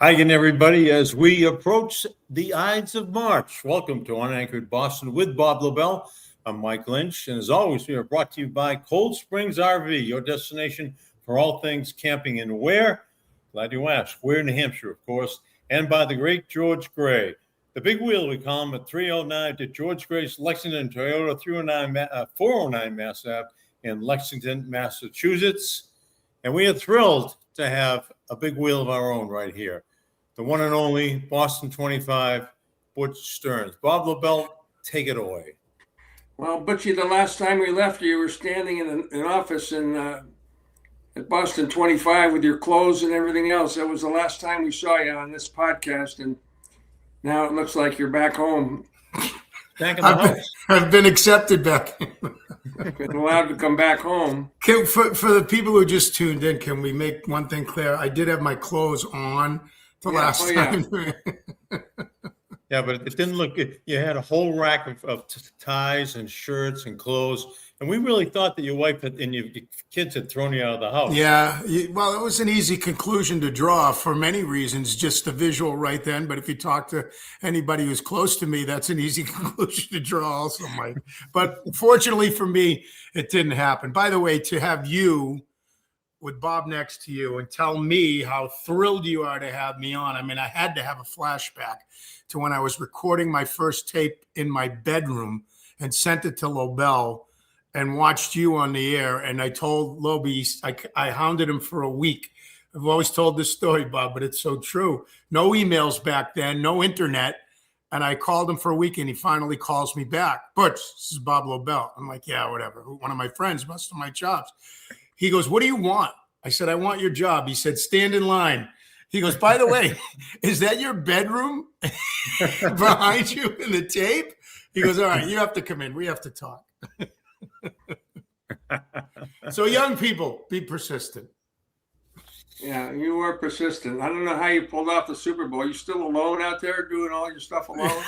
Hi again, everybody, as we approach the Ides of March. Welcome to Unanchored Boston with Bob Lobel. I'm Mike Lynch, and as always, we are brought to you by Cold Springs RV, your destination for all things camping. And where? Glad you asked. Where in New Hampshire, of course, and by the great George Gray. The big wheel, we call him, at 309 to George Gray's Lexington Toyota 409 Mass Ave in Lexington, Massachusetts. And we are thrilled to have a big wheel of our own right here. The one and only Boston 25, Butch Stearns. Bob Lobel, take it away. Well, Butchie, the last time we left you were standing in an office at Boston 25 with your clothes and everything else. That was the last time we saw you on this podcast, and now it looks like you're back home. Back in the house. I've been accepted back. Been allowed to come back home. For the people who just tuned in, can we make one thing clear? I did have my clothes on the last time. Yeah, but it didn't look good. You had a whole rack of ties and shirts and clothes. And we really thought that your wife and your kids had thrown you out of the house. Yeah, well, it was an easy conclusion to draw for many reasons, just the visual right then. But if you talk to anybody who's close to me, that's an easy conclusion to draw also, Mike. But fortunately for me, it didn't happen. By the way, to have you with Bob next to you and tell me how thrilled you are to have me on. I mean, I had to have a flashback to when I was recording my first tape in my bedroom and sent it to Lobel and watched you on the air. And I told Lobie, I hounded him for a week. I've always told this story, Bob, but it's so true. No emails back then, no internet. And I called him for a week and he finally calls me back. Butch, this is Bob Lobel. I'm like, yeah, whatever. One of my friends, busted my chops. He goes, what do you want? I said, I want your job. He said, stand in line. He goes, by the way, is that your bedroom behind you in the tape? He goes, all right, you have to come in. We have to talk. So young people, be persistent. Yeah, you were persistent. I don't know how you pulled off the Super Bowl. You still alone out there doing all your stuff alone?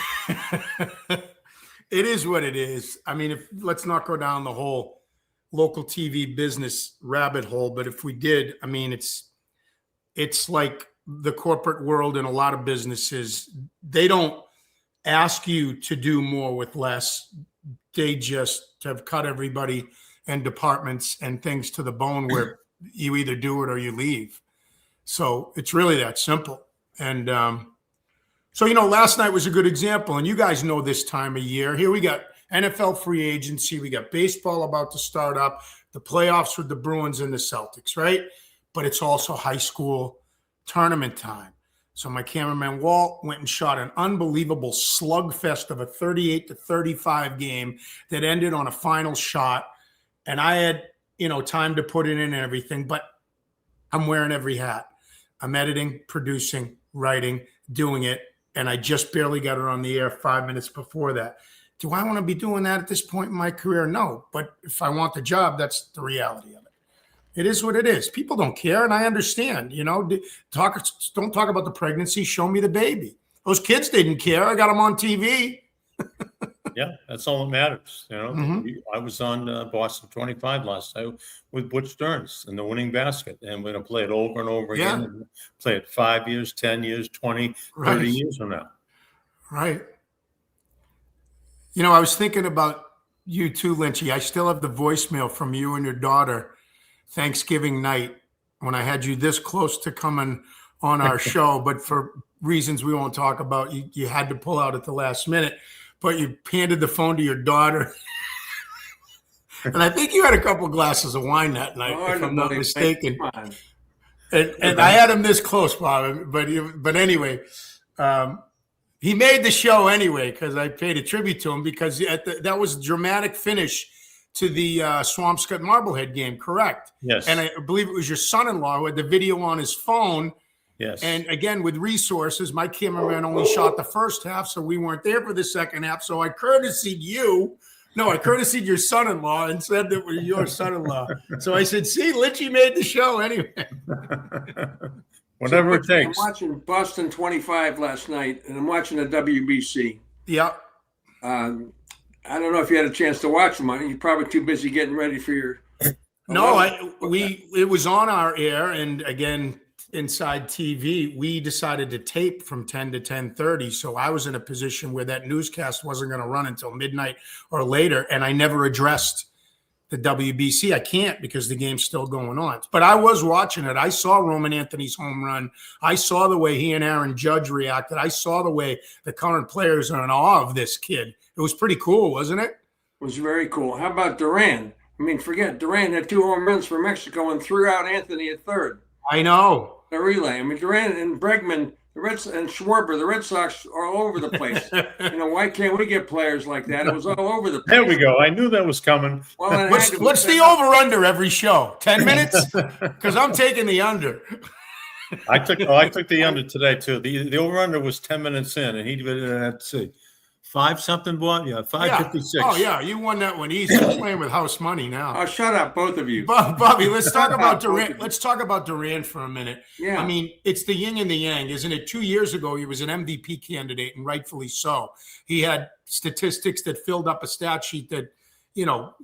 It is what it is. I mean, let's not go down the whole local TV business rabbit hole, but if we did, I mean, it's like the corporate world and a lot of businesses, they don't ask you to do more with less. They just have cut everybody and departments and things to the bone where you either do it or you leave. So it's really that simple. And so, last night was a good example. And you guys know this time of year. Here we got NFL free agency. We got baseball about to start up, the playoffs with the Bruins and the Celtics, right? But it's also high school tournament time. So my cameraman Walt went and shot an unbelievable slugfest of a 38-35 game that ended on a final shot. And I had, time to put it in and everything, but I'm wearing every hat. I'm editing, producing, writing, doing it. And I just barely got it on the air 5 minutes before that. Do I want to be doing that at this point in my career? No. But if I want the job, that's the reality of it. It is what it is. People don't care, and I understand. Don't talk about the pregnancy. Show me the baby. Those kids didn't care. I got them on TV. Yeah, that's all that matters. Mm-hmm. I was on Boston 25 last night with Butch Stearns in the winning basket, and we're going to play it over and over again. And play it 5 years, 10 years, 20, 30 years from now. Right. I was thinking about you too, Lynchy. I still have the voicemail from you and your daughter Thanksgiving night when I had you this close to coming on our show, but for reasons we won't talk about, you had to pull out at the last minute, but you handed the phone to your daughter. And I think you had a couple glasses of wine that night, if I'm not mistaken. And I had him this close, Bob, but anyway, he made the show anyway because I paid a tribute to him because that was a dramatic finish to the Swampscott Marblehead game, correct? Yes. And I believe it was your son-in-law who had the video on his phone. Yes. And again, with resources, my cameraman only shot the first half, so we weren't there for the second half. So I courtesied you. No, I courtesied your son-in-law and said that was your son-in-law. So I said, see, Lynchy made the show anyway. Whatever it takes. I'm watching Boston 25 last night, and I'm watching the WBC. Yeah. I don't know if you had a chance to watch them. You're probably too busy getting ready for your. No, it was on our air, and again, inside TV, we decided to tape from 10 to 10:30. So I was in a position where that newscast wasn't going to run until midnight or later. And I never addressed the WBC. I can't because the game's still going on. But I was watching it. I saw Roman Anthony's home run. I saw the way he and Aaron Judge reacted. I saw the way the current players are in awe of this kid. It was pretty cool, wasn't it? It was very cool. How about Duran? I mean, forget Duran had 2 home runs for Mexico and threw out Anthony at third. I know. The relay. I mean, Duran and Bregman, and Schwarber, the Red Sox are all over the place. Why can't we get players like that? It was all over the place. There we go. I knew that was coming. Well, what's the over-under every show? 10 minutes? Because I'm taking the under. I took the under today too. The over-under was 10 minutes in, and he did, let's see, 5-something, boy. Yeah, 556. Oh, yeah, you won that one easy. You're playing with house money now. Oh, shut up, both of you. Bobby, let's talk about Durant. Let's talk about Durant for a minute. Yeah. I mean, it's the yin and the yang, isn't it? 2 years ago, he was an MVP candidate, and rightfully so. He had statistics that filled up a stat sheet that,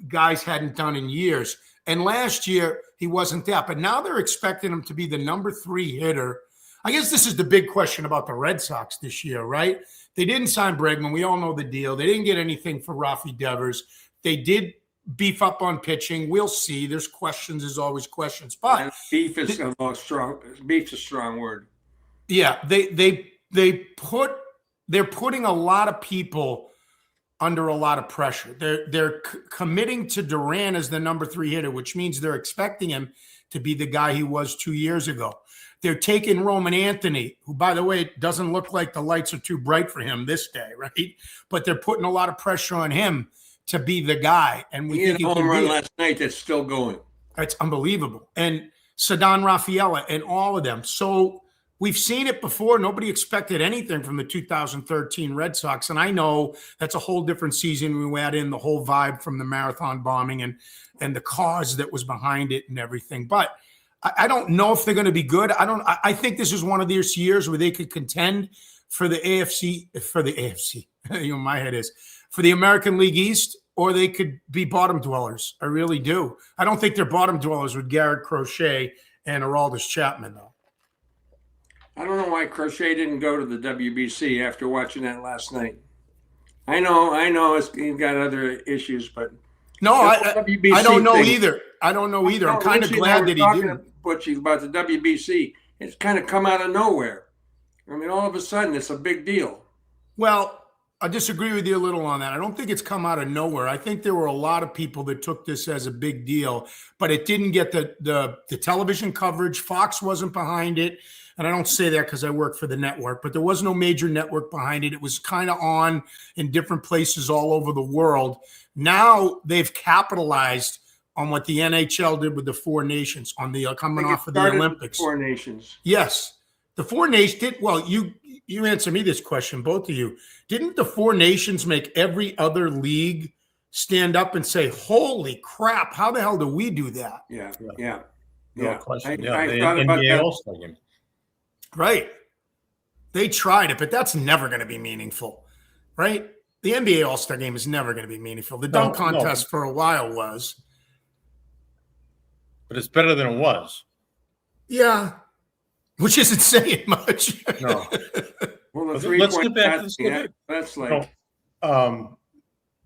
guys hadn't done in years. And last year, he wasn't that. But now they're expecting him to be the number 3 hitter. I guess this is the big question about the Red Sox this year, right? They didn't sign Bregman. We all know the deal. They didn't get anything for Rafi Devers. They did beef up on pitching. We'll see. There's questions. There's always questions. But beef is strong. Beef's a strong word. Yeah, they're putting a lot of people under a lot of pressure. They're committing to Duran as the number 3 hitter, which means they're expecting him to be the guy he was 2 years ago. They're taking Roman Anthony, who, by the way, doesn't look like the lights are too bright for him this day, right? But they're putting a lot of pressure on him to be the guy. And he had a home run last night that's still going. It's unbelievable. And Ceddanne Rafaela and all of them. So we've seen it before. Nobody expected anything from the 2013 Red Sox. And I know that's a whole different season. We add in the whole vibe from the marathon bombing and the cause that was behind it and everything. But I don't know if they're going to be good. I think this is one of these years where they could contend for the AFC, my head is, for the American League East, or they could be bottom dwellers. I really do. I don't think they're bottom dwellers with Garrett Crochet and Aroldis Chapman, though. I don't know why Crochet didn't go to the WBC after watching that last night. I know he's got other issues, but no, I don't know either. I don't know either. I'm kind of glad that he didn't. Butchie, about the WBC, it's kind of come out of nowhere. I mean, all of a sudden, it's a big deal. Well, I disagree with you a little on that. I don't think it's come out of nowhere. I think there were a lot of people that took this as a big deal, but it didn't get the television coverage. Fox wasn't behind it. And I don't say that because I work for the network, but there was no major network behind it. It was kind of on in different places all over the world. Now they've capitalized on what the NHL did with the 4 nations on the coming off of the Olympics. 4 nations. Yes. The 4 nations did. Well, you answer me this question, both of you. Didn't the 4 nations make every other league stand up and say, holy crap, how the hell do we do that? Yeah. No question. I thought about that. Right. They tried it, but that's never going to be meaningful, right? The NBA All-Star Game is never going to be meaningful. The dunk contest for a while was. But it's better than it was. Yeah. Which isn't saying much. No. Well, let's get back to this. That's like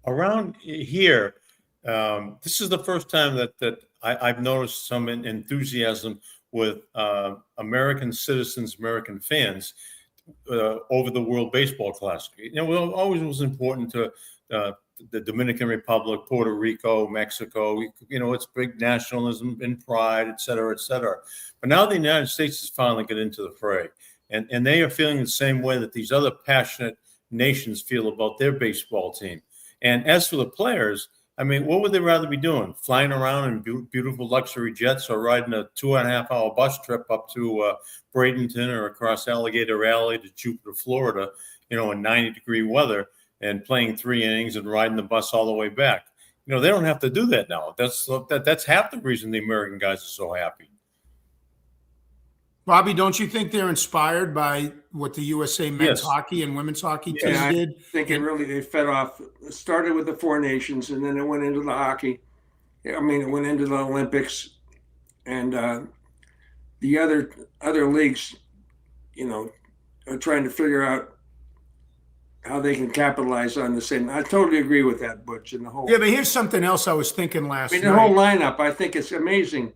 around here. This is the first time that I've noticed some enthusiasm with American citizens, American fans over the World Baseball Classic. It always was important to the Dominican Republic, Puerto Rico, Mexico. It's big nationalism and pride, et cetera, et cetera. But now the United States has finally got into the fray. And they are feeling the same way that these other passionate nations feel about their baseball team. And as for the players, I mean, what would they rather be doing? Flying around in beautiful luxury jets or riding a 2.5-hour bus trip up to Bradenton or across Alligator Alley to Jupiter, Florida, in 90-degree weather and playing 3 innings and riding the bus all the way back? They don't have to do that now. That's half the reason the American guys are so happy. Bobby, don't you think they're inspired by what the USA men's hockey and women's hockey teams did? I think they fed off. It started with the 4 nations, and then it went into the hockey. I mean, it went into the Olympics. And the the other leagues, are trying to figure out how they can capitalize on the same. I totally agree with that, Butch, and the whole. Yeah, but here's something else I was thinking last night. The whole lineup, I think it's amazing.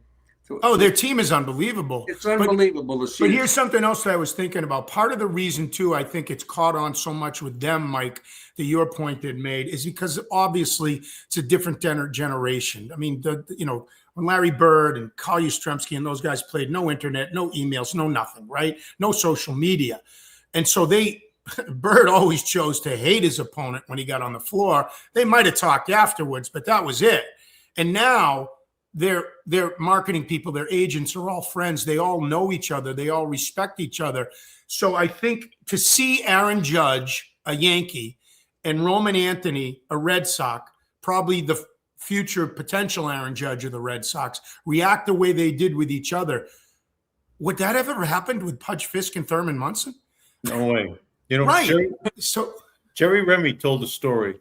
Their team is unbelievable. It's unbelievable to see. But here's something else that I was thinking about. Part of the reason, too, I think it's caught on so much with them, Mike, that your point had made, is because obviously it's a different generation. I mean, when Larry Bird and Carl Yastrzemski and those guys played, no internet, no emails, no nothing, right? No social media. And so Bird always chose to hate his opponent when he got on the floor. They might have talked afterwards, but that was it. And now their marketing people, their agents are all friends. They all know each other. They all respect each other. So I think to see Aaron Judge, a Yankee, and Roman Anthony, a Red Sox, probably the future potential Aaron Judge of the Red Sox, react the way they did with each other. Would that have ever happened with Pudge Fisk and Thurman Munson? No way. Right. Jerry Remy told a story.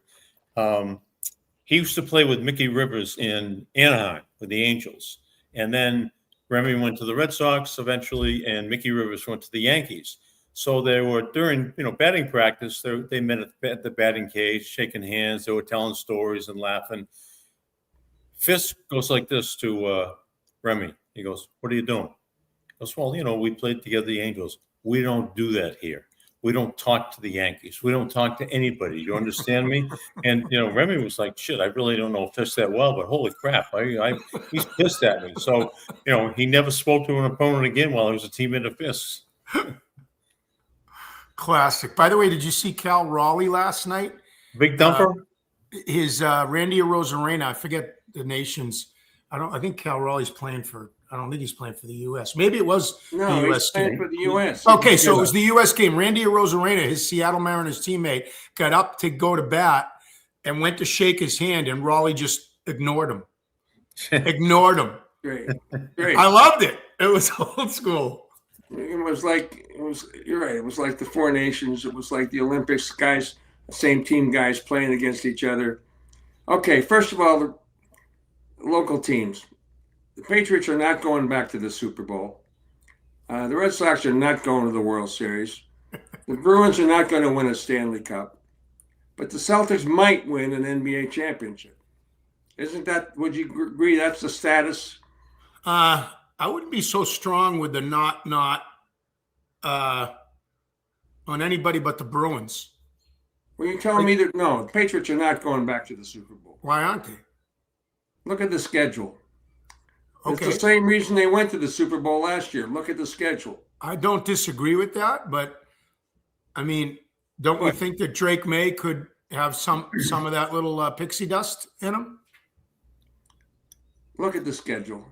He used to play with Mickey Rivers in Anaheim with the Angels. And then Remy went to the Red Sox eventually, and Mickey Rivers went to the Yankees. So they were during, batting practice, they met at the batting cage, shaking hands. They were telling stories and laughing. Fisk goes like this to Remy. He goes, "What are you doing?" He goes, "Well, we played together, the Angels. We don't do that here. We don't talk to the Yankees. We don't talk to anybody. You understand me?" And, Remy was like, "Shit, I really don't know Fisk that well, but holy crap, he's pissed at me." So, he never spoke to an opponent again while he was a teammate of Fisk's. Classic. By the way, did you see Cal Raleigh last night? Big dumper? His Randy Arozarena, I forget the nations. I think Cal Raleigh's playing for, I don't think he's playing for the U.S. Maybe it was the U.S. he's playing for the U.S. Okay, so it was the U.S. game. Randy Arozarena, his Seattle Mariners teammate, got up to go to bat and went to shake his hand, and Raleigh just ignored him. Great. I loved it. It was old school. You're right. It was like the Four Nations. It was like the Olympics guys, same team guys playing against each other. Okay, first of all, the local teams. The Patriots are not going back to the Super Bowl. The Red Sox are not going to the World Series. The Bruins are not going to win a Stanley Cup. But the Celtics might win an NBA championship. Would you agree that's the status? I wouldn't be so strong with the not on anybody but the Bruins. Well, you're telling me that no, the Patriots are not going back to the Super Bowl. Why aren't they? Look at the schedule. Okay. It's the same reason they went to the Super Bowl last year. Look at the schedule. I don't disagree with that, but I mean, don't we think that Drake May could have some of that little pixie dust in him? Look at the schedule.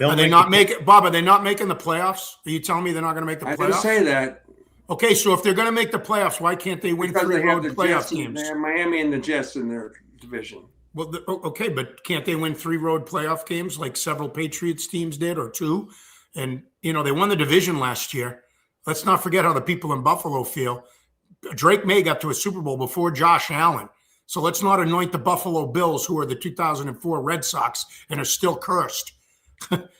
Are they not making the playoffs? Are you telling me they're not going to make the playoffs? I didn't say that. Okay, so if they're going to make the playoffs, why can't they win 3 road playoff games? They have Miami and the Jets in their division. Well, okay, but can't they win 3 road playoff games like several Patriots teams did, or 2? And, they won the division last year. Let's not forget how the people in Buffalo feel. Drake May got to a Super Bowl before Josh Allen. So let's not anoint the Buffalo Bills, who are the 2004 Red Sox and are still cursed.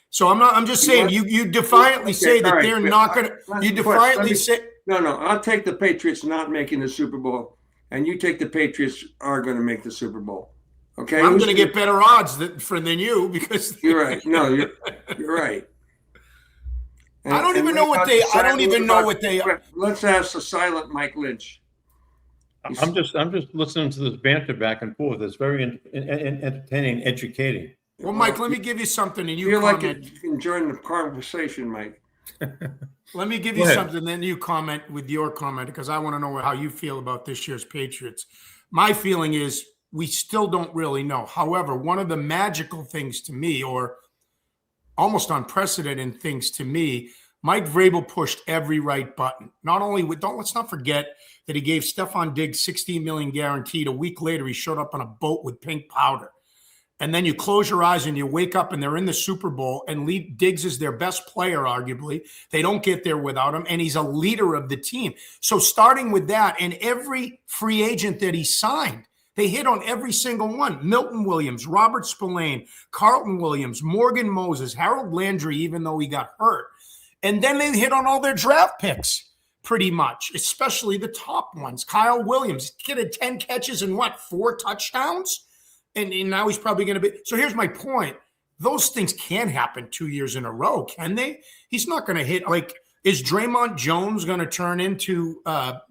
So I'm just saying, you defiantly say that they're not going to, you defiantly say. No, I'll take the Patriots not making the Super Bowl, and you take the Patriots are going to make the Super Bowl. Okay? I'm going to get better odds than you because. You're right. No, you're right. I don't even know what they are. Let's ask the silent Mike Lynch. I'm just listening to this banter back and forth. It's very entertaining, educating. Well, Mike, let me give you something, and you comment. Like you can join the conversation, Mike. Let me give you something, then you comment with your comment, because I want to know how you feel about this year's Patriots. My feeling is we still don't really know. However, one of the magical things to me, or almost unprecedented things to me, Mike Vrabel pushed every right button. Not only let's not forget that he gave Stephon Diggs $16 million guaranteed. A week later, he showed up on a boat with pink powder. And then you close your eyes and you wake up and they're in the Super Bowl, and Diggs is their best player, arguably. They don't get there without him, and he's a leader of the team. So starting with that, and every free agent that he signed, They hit on every single one. Milton Williams, Robert Spillane, Carlton Williams, Morgan Moses, Harold Landry, even though he got hurt. And then they hit on all their draft picks pretty much, especially the top ones. Kyle Williams, kid had 10 catches and 4 touchdowns? And now he's probably going to be. So here's my point. Those things can happen 2 years in a row, can they? He's not going to hit. Like, is Draymond Jones going to turn into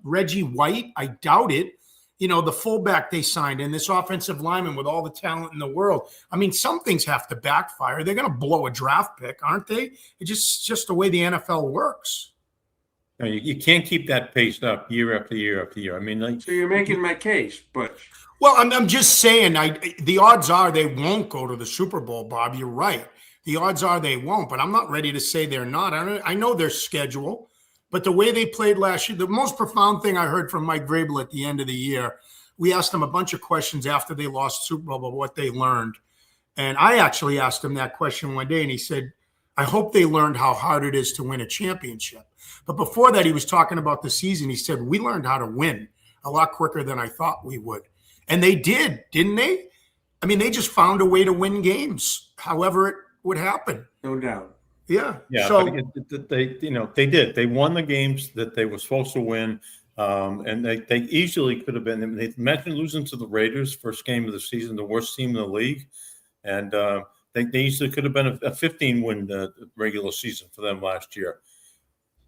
Reggie White? I doubt it. You know, the fullback they signed and this offensive lineman with all the talent in the world. I mean, some things have to backfire. They're going to blow a draft pick, aren't they? It's just the way the NFL works. No, you can't keep that pace up year after year after year. I mean, like, So you're making my case, Butch. Well, I'm just saying, the odds are they won't go to the Super Bowl, Bob. You're right. The odds are they won't, but I'm not ready to say they're not. I know their schedule, but the way they played last year, the most profound thing I heard from Mike Vrabel at the end of the year, we asked him a bunch of questions after they lost Super Bowl about what they learned. And I actually asked him that question one day, and he said, I hope they learned how hard it is to win a championship. But before that, he was talking about the season. He said, we learned how to win a lot quicker than I thought we would. And they did, didn't they? I mean, they just found a way to win games, however it would happen. No doubt. Yeah. yeah, So but they did. They won the games that they were supposed to win, and they easily could have been. They mentioned losing to the Raiders, first game of the season, the worst team in the league, and they easily could have been a 15-win regular season for them last year.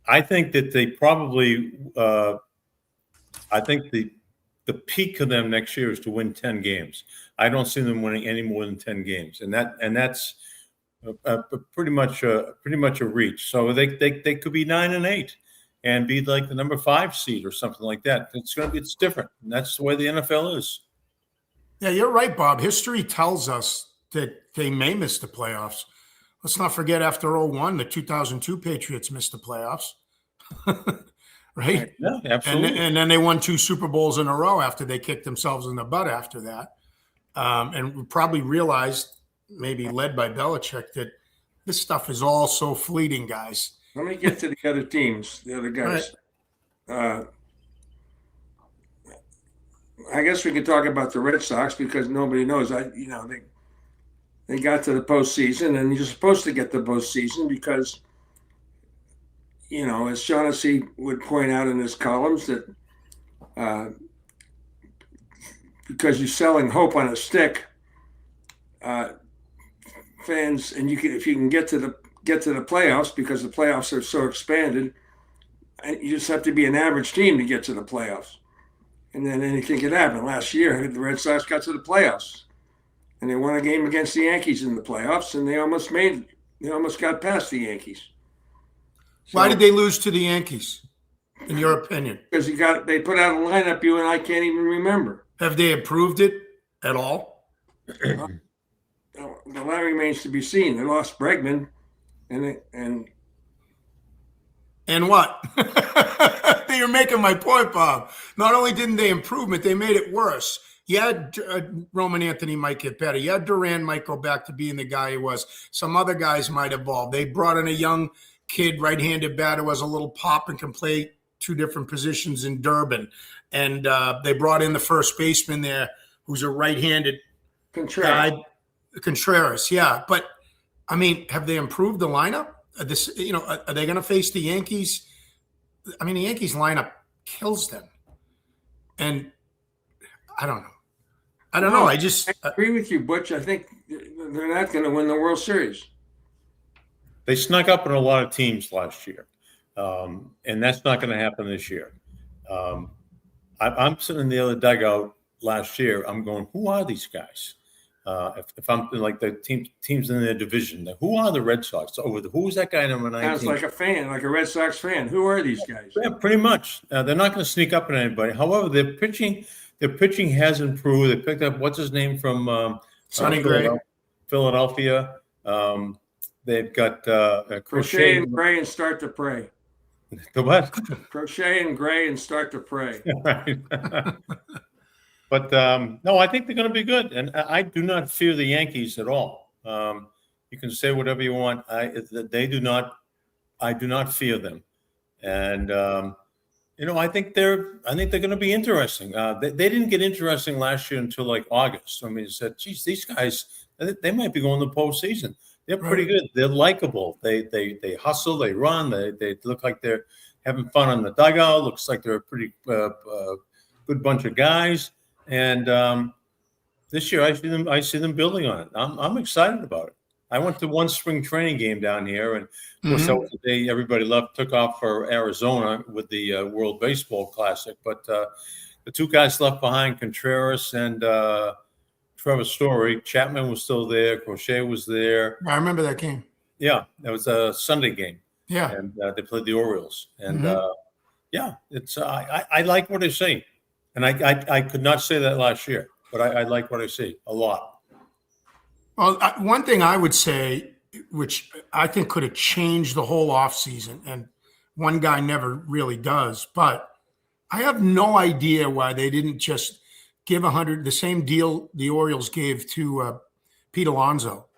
I think that they probably. I think the peak of them next year is to win 10 games. I don't see them winning any more than 10 games, and that's pretty much a reach. So they could be 9-8 and be like the number 5 seed or something like that. It's different, and that's the way the NFL is. yeah, you're right, Bob. History tells us that they may miss the playoffs. Let's not forget after 01, the 2002 Patriots missed the playoffs. Right? Yeah, absolutely. And then they won 2 Super Bowls in a row after they kicked themselves in the butt after that. And we probably realized, maybe led by Belichick, that this stuff is all so fleeting, guys. Let me get to the other teams, the other guys. I guess we could talk about the Red Sox because nobody knows. They got to the postseason, and you're supposed to get the postseason because, as Shaughnessy would point out in his columns, that because you're selling hope on a stick, fans, and if you can get to the playoffs, because the playoffs are so expanded, and you just have to be an average team to get to the playoffs, and then anything could happen. Last year, the Red Sox got to the playoffs, and they won a game against the Yankees in the playoffs, and they almost got past the Yankees. So, why did they lose to the Yankees, in your opinion? Because they put out a lineup you and I can't even remember. Have they improved it at all? That remains to be seen. They lost Bregman, and what? You're making my point, Bob. Not only didn't they improve it, they made it worse. Yeah, Roman Anthony might get better. Yeah, Duran might go back to being the guy he was. Some other guys might evolve. They brought in a young kid, right-handed batter, who has a little pop and can play 2 different positions in Durban. And they brought in the first baseman there, who's a right-handed guy. Contreras, yeah. But, I mean, have they improved the lineup? Are they going to face the Yankees? I mean, the Yankees lineup kills them. And I don't know. I agree with you, Butch. I think they're not going to win the World Series. They snuck up on a lot of teams last year, and that's not going to happen this year. I'm sitting in the other dugout last year. I'm going, who are these guys? If I'm like the teams in their division, who are the Red Sox? Who is that guy number 19? Sounds like a fan, like a Red Sox fan. Who are these guys? Yeah, pretty much. They're not going to sneak up on anybody. However, their pitching has improved. They picked up what's his name from Sonny Gray, Philadelphia. They've got Crochet and Gray and start to pray. The what? Crochet and Gray and start to pray. Right. But no, I think they're going to be good, and I do not fear the Yankees at all. You can say whatever you want. I do not fear them, and I think they're going to be interesting. They didn't get interesting last year until like August. I mean, it said, geez, these guys, they might be going to the postseason. They're pretty good. They're likable. They hustle. They run. They look like they're having fun on the dugout. Looks like they're a pretty good bunch of guys. And this year, I see them building on it. I'm excited about it. I went to one spring training game down here, and of course that was the day everybody took off for Arizona with the World Baseball Classic. But the two guys left behind, Contreras and Trevor Story. Chapman was still there. Crochet was there. I remember that game. Yeah, that was a Sunday game. Yeah, and they played the Orioles. And yeah, it's I like what I see, and I could not say that last year, but I like what I see a lot. Well, one thing I would say, which I think could have changed the whole offseason, and one guy never really does, but I have no idea why they didn't just give the same deal the Orioles gave to Pete Alonso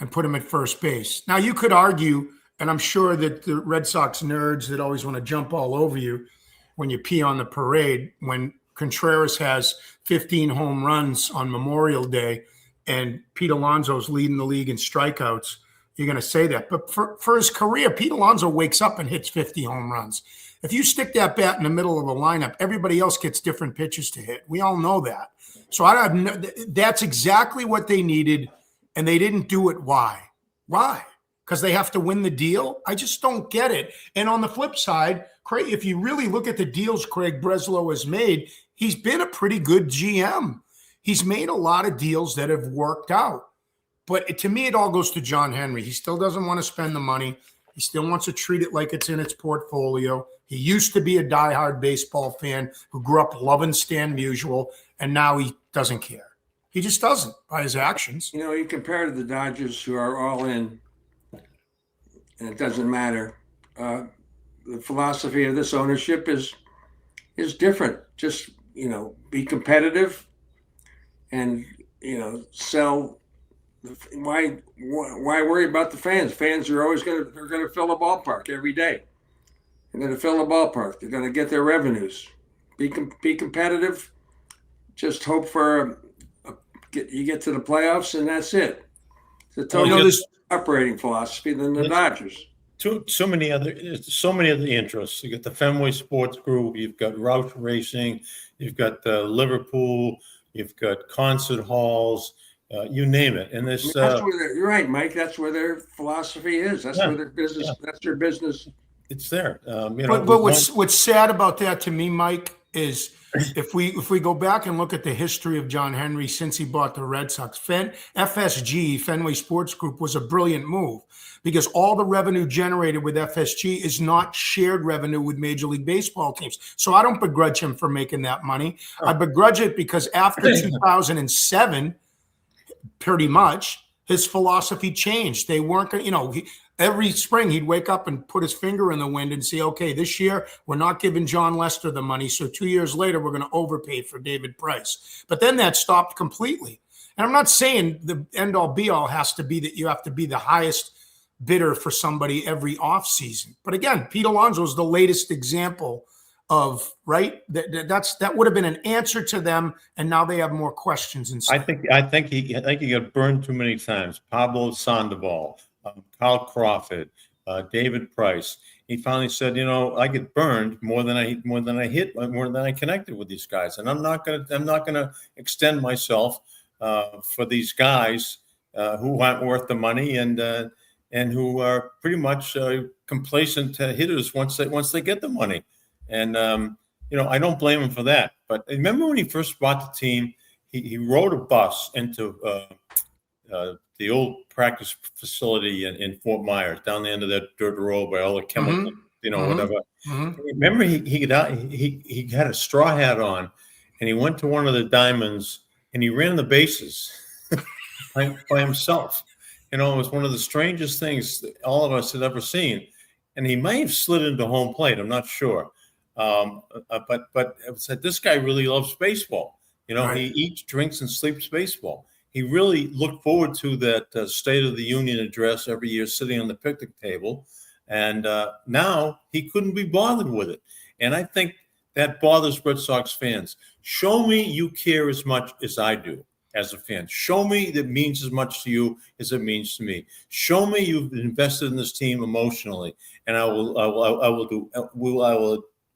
and put him at first base. Now, you could argue, and I'm sure that the Red Sox nerds that always want to jump all over you when you pee on the parade, when Contreras has 15 home runs on Memorial Day, and Pete Alonso's leading the league in strikeouts, you're going to say that. But for his career, Pete Alonso wakes up and hits 50 home runs. If you stick that bat in the middle of a lineup, everybody else gets different pitches to hit. We all know that. So that's exactly what they needed, and they didn't do it. Why? Why? Because they have to win the deal? I just don't get it. And on the flip side, Craig, if you really look at the deals Craig Breslow has made, he's been a pretty good GM. He's made a lot of deals that have worked out. But to me, it all goes to John Henry. He still doesn't want to spend the money. He still wants to treat it like it's in its portfolio. He used to be a diehard baseball fan who grew up loving Stan Musial, and now he doesn't care. He just doesn't by his actions. You compare to the Dodgers, who are all in, and it doesn't matter. The philosophy of this ownership is different. Just, be competitive and, sell. Why worry about the fans? Fans are always going to fill the ballpark every day. They're going to fill the ballpark. They're going to get their revenues. Be competitive. Just hope for you get to the playoffs, and that's it. It's a totally operating philosophy than the Dodgers. So many other interests. You got the Fenway Sports Group. You've got Roush Racing. You've got Liverpool. You've got concert halls. You name it. And this. You're right, Mike. That's where their philosophy is. That's where their business. Yeah. That's their business. It's there. But what's sad about that to me, Mike, is if we go back and look at the history of John Henry since he bought the Red Sox, FSG, Fenway Sports Group, was a brilliant move because all the revenue generated with FSG is not shared revenue with Major League Baseball teams. So I don't begrudge him for making that money. I begrudge it because after 2007, pretty much, his philosophy changed. They weren't, every spring he'd wake up and put his finger in the wind and say, okay, this year we're not giving John Lester the money. So 2 years later, we're going to overpay for David Price. But then that stopped completely. And I'm not saying the end all be all has to be that you have to be the highest bidder for somebody every offseason. But again, Pete Alonso is the latest example of, right? That would have been an answer to them, and now they have more questions. And I think he got burned too many times. Pablo Sandoval, Carl Crawford, David Price. He finally said, I get burned more than I connected with these guys, and I'm not gonna extend myself for these guys who aren't worth the money and who are pretty much complacent hitters once they get the money. And I don't blame him for that. But remember when he first bought the team, he rode a bus into the old practice facility in Fort Myers, down the end of that dirt road by all the chemicals, whatever. Mm-hmm. Remember he had a straw hat on, and he went to one of the diamonds and he ran the bases by himself. It was one of the strangest things that all of us had ever seen. And he may have slid into home plate. I'm not sure. But it said this guy really loves baseball. Right. He eats, drinks, and sleeps baseball. He really looked forward to that State of the Union address every year, sitting on the picnic table. And now he couldn't be bothered with it. And I think that bothers Red Sox fans. Show me you care as much as I do as a fan. Show me that means as much to you as it means to me. Show me you've invested in this team emotionally, and I will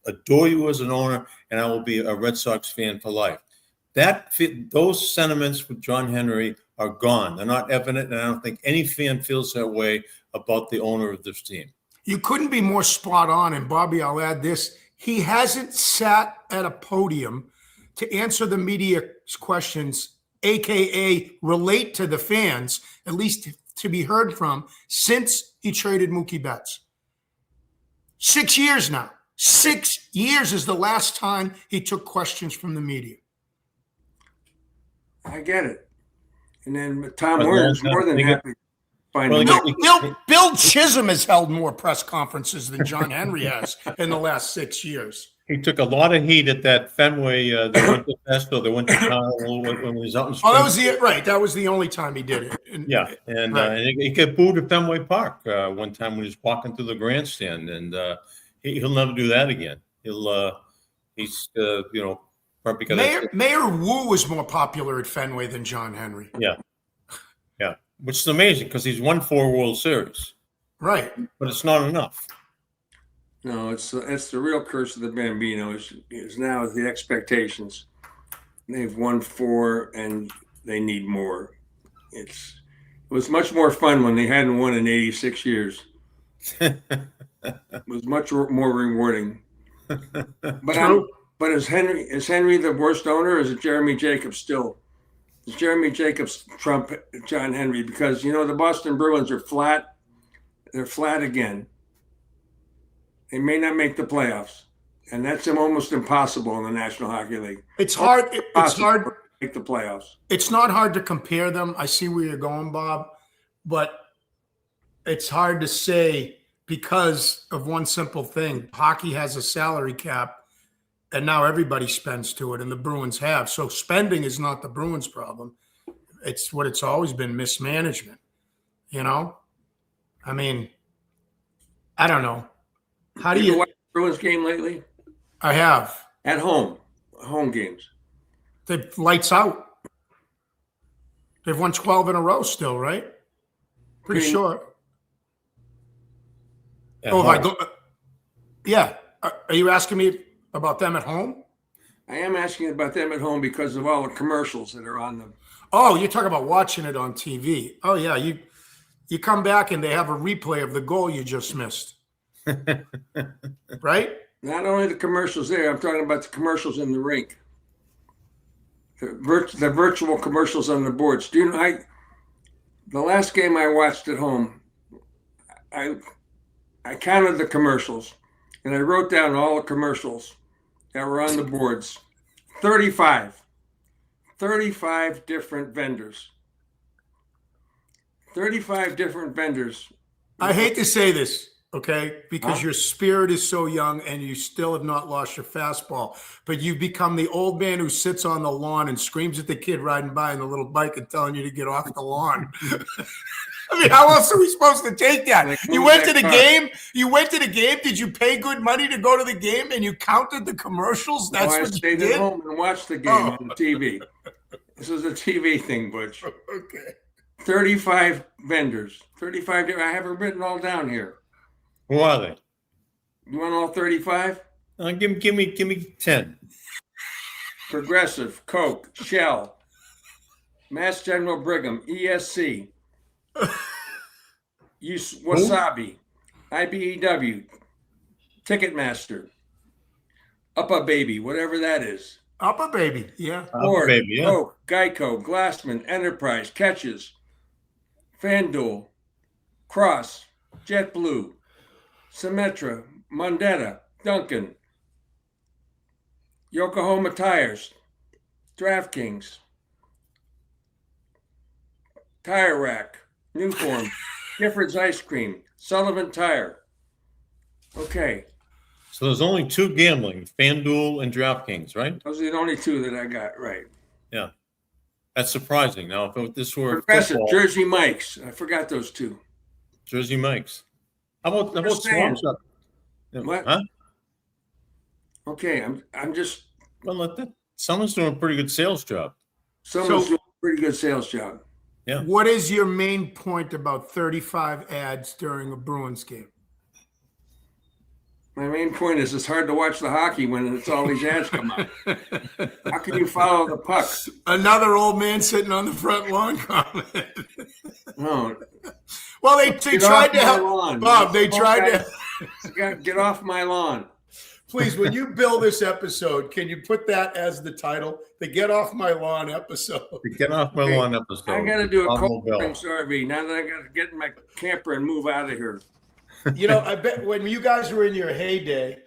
adore you as an owner, and I will be a Red Sox fan for life. Those sentiments with John Henry are gone. They're not evident, and I don't think any fan feels that way about the owner of this team. You couldn't be more spot on. And Bobby, I'll add this. He hasn't sat at a podium to answer the media's questions, AKA relate to the fans, at least to be heard from, since he traded Mookie Betts. 6 years now. 6 years is the last time he took questions from the media. I get it. And then Tom Werner's more than happy. Bill Chisholm has held more press conferences than John Henry has in the last 6 years. He took a lot of heat at that Fenway, the Winter Fest, or the Winter Carnival when he was out in spring. Oh, that was the only time he did it. And he got booed at Fenway Park one time when he was walking through the grandstand, and he'll never do that again. Probably because Mayor Wu was more popular at Fenway than John Henry. Yeah, which is amazing because he's won 4 World Series. Right, but it's not enough. No, it's the real curse of the Bambino is now the expectations. They've won 4 and they need more. It was much more fun when they hadn't won in 86 years. It was much more rewarding. But is Henry the worst owner, or is it Jeremy Jacobs still? Is Jeremy Jacobs trump John Henry? Because the Boston Bruins are flat. They're flat again. They may not make the playoffs, and that's almost impossible in the National Hockey League. It's hard. It's hard to make the playoffs. It's not hard to compare them. I see where you're going, Bob, but it's hard to say because of one simple thing. Hockey has a salary cap, and now everybody spends to it, and the Bruins have. So spending is not the Bruins' problem. It's what it's always been, mismanagement. I mean, I don't know. How do you watch the Bruins game lately? I have. At home games. They've lights out. They've won 12 in a row still, right? Pretty sure. If I go, yeah. Are you asking me about them at home? I am asking about them at home because of all the commercials that are on them. Oh, you're talking about watching it on TV. Oh, yeah. You come back and they have a replay of the goal you just missed. Right? Not only the commercials there, I'm talking about the commercials in the rink. The virtual commercials on the boards. Do you know, the last game I watched at home, I counted the commercials, and I wrote down all the commercials that were on the boards. 35 different vendors. 35 different vendors. I hate to say this, okay, because your spirit is so young and you still have not lost your fastball, but you've become the old man who sits on the lawn and screams at the kid riding by on the little bike and telling you to get off the lawn. I mean, how else are we supposed to take that? You went to the game. You went to the game. Did you pay good money to go to the game and you counted the commercials? That's what you did? I stayed at home and watched the game on the TV. This was a TV thing, Butch. Okay. 35 vendors. 35. I have it written all down here. Who are they? You want all 35? Give me 10. Progressive, Coke, Shell, Mass General Brigham, ESC, Wasabi, IBEW, Ticketmaster, Uppa Baby, whatever that is. Uppa Baby, yeah. Ford, Baby, yeah. Coke, Geico, Glassman, Enterprise, Catches, FanDuel, Cross, JetBlue, Symetra, Mondetta, Duncan, Yokohama Tires, DraftKings, Tire Rack, Newform, Gifford's Ice Cream, Sullivan Tire. Okay. So there's only 2 gambling, FanDuel and DraftKings, right? Those are the only 2 that I got right. Yeah. That's surprising. Now, if this were Progressive, football, Jersey Mike's. I forgot those 2. Jersey Mike's. How about Swamp Shop? What? Huh? Okay, I'm just Someone's doing a pretty good sales job. someone's doing a pretty good sales job. Yeah. What is your main point about 35 ads during a Bruins game? My main point is it's hard to watch the hockey when it's all these ads come up. How can you follow the puck? Another old man sitting on the front lawn comment. No. Well, they tried to help. Lawn. Bob, they tried to. Get off my lawn. Please, when you build this episode, can you put that as the title? The Get Off My Lawn episode. The Get Off My Lawn episode. I got to do a Lobel. Cold Springs RV. Now that I got to get in my camper and move out of here. You know, I bet when you guys were in your heyday.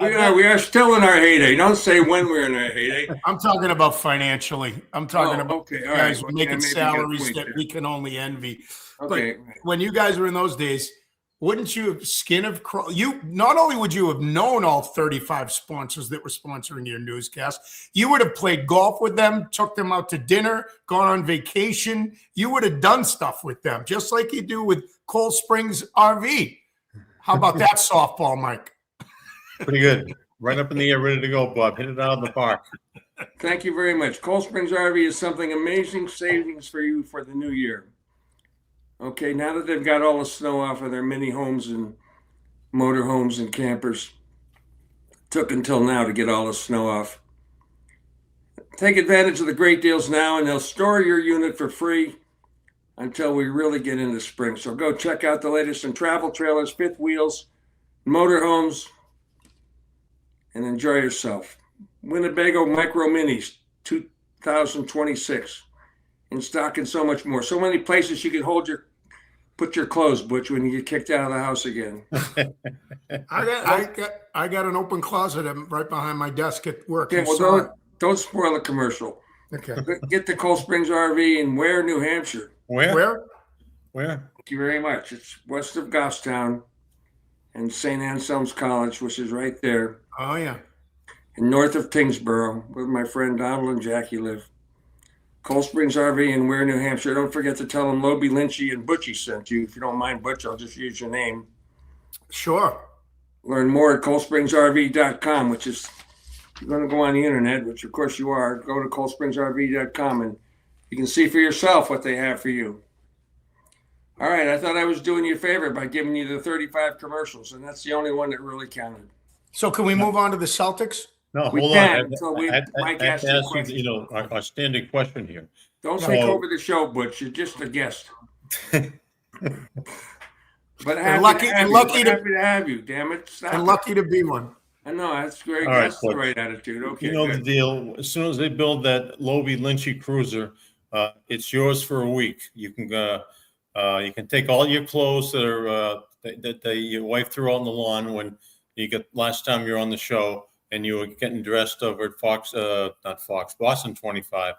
We are still in our heyday. Don't say when we're in our heyday. I'm talking about financially. I'm talking about okay. All guys right. making salaries that we can only envy. Okay. But when you guys were in those days, wouldn't you have skin of crawl? You not only would you have known all 35 sponsors that were sponsoring your newscast, you would have played golf with them, took them out to dinner, gone on vacation. You would have done stuff with them, just like you do with Cold Springs RV. How about that softball, Mike? Pretty good. Right up in the air, ready to go, Bob. Hit it out of the park. Thank you very much. Cold Springs RV is something amazing savings for you for the new year. Okay, now that they've got all the snow off of their mini homes and motor homes and campers, took until now to get all the snow off. Take advantage of the great deals now, and they'll store your unit for free until we really get into spring. So go check out the latest in travel trailers, fifth wheels, motorhomes, and enjoy yourself. Winnebago Micro Minis 2026 in stock and so much more. So many places you can put your clothes, Butch, when you get kicked out of the house again. I got an open closet right behind my desk at work. Okay, well, don't spoil the commercial. Okay. Get the Cold Springs RV in Ware, New Hampshire. Where? Thank you very much. It's west of Goffstown and St. Anselm's College, which is right there. Oh, yeah. And north of Tingsboro, where my friend Donald and Jackie live. Cold Springs RV in Ware, New Hampshire. Don't forget to tell them Lobel, Lynchy, and Butchie sent you. If you don't mind, Butch, I'll just use your name. Sure. Learn more at coldspringsrv.com, which is, if you're going to go on the internet, which of course you are, go to coldspringsrv.com and you can see for yourself what they have for you. All right, I thought I was doing you a favor by giving you the 35 commercials, and that's the only one that really counted. So can we move on to the Celtics? No, We hold can, on. until Mike I asks have you a to ask question. you, our standing question here. Don't So- take over the show, Butch. You're just a guest. But happy to have you. Damn it! Stop And it. lucky to be one. I know that's great. All right, That's the Butch. right attitude. Okay, You know the good. deal. As soon as they build that Lobel Lynchy cruiser, it's yours for a week. You can take all your clothes that are that your wife threw out on the lawn when you got last time you were on the show and you were getting dressed over at Boston 25.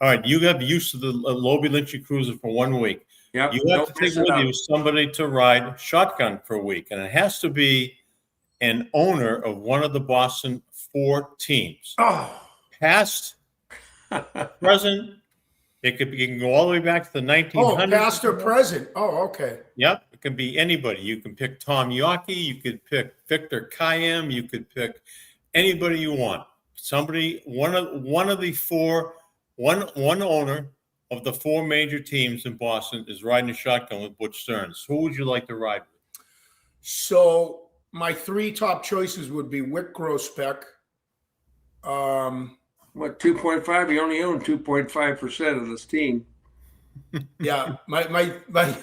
All right, you have use of the Lobel Lynchy cruiser for 1 week. Yep. You have don't to miss take it with out. you somebody to ride shotgun for a week, and it has to be an owner of one of the Boston 4 teams. Oh, Past, present, it can go all the way back to the 1900s. past or present. Oh, okay. Yep, it can be anybody. You can pick Tom Yockey, you could pick Victor Kayem, you could pick anybody you want. Somebody, one owner of the 4 major teams in Boston is riding a shotgun with Butch Stearns. Who would you like to ride with? So my 3 top choices would be Wick Grossbeck. What, 2.5? You only own 2.5% of this team. Yeah, my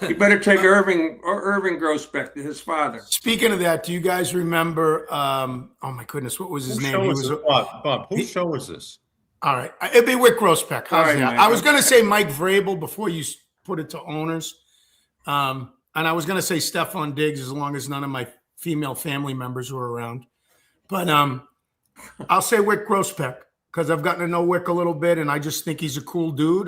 You better take Irving Grossbeck, his father. Speaking of that, do you guys remember? Oh my goodness, what was his Whose name? show He is was this? Bob, whose show is this? all right. It'd be Wick Grossbeck. How's All right, that? man. I was going to say Mike Vrabel before you put it to owners, and I was going to say Stephon Diggs as long as none of my female family members were around. But I'll say Wick Grossbeck because I've gotten to know Wick a little bit, and I just think he's a cool dude.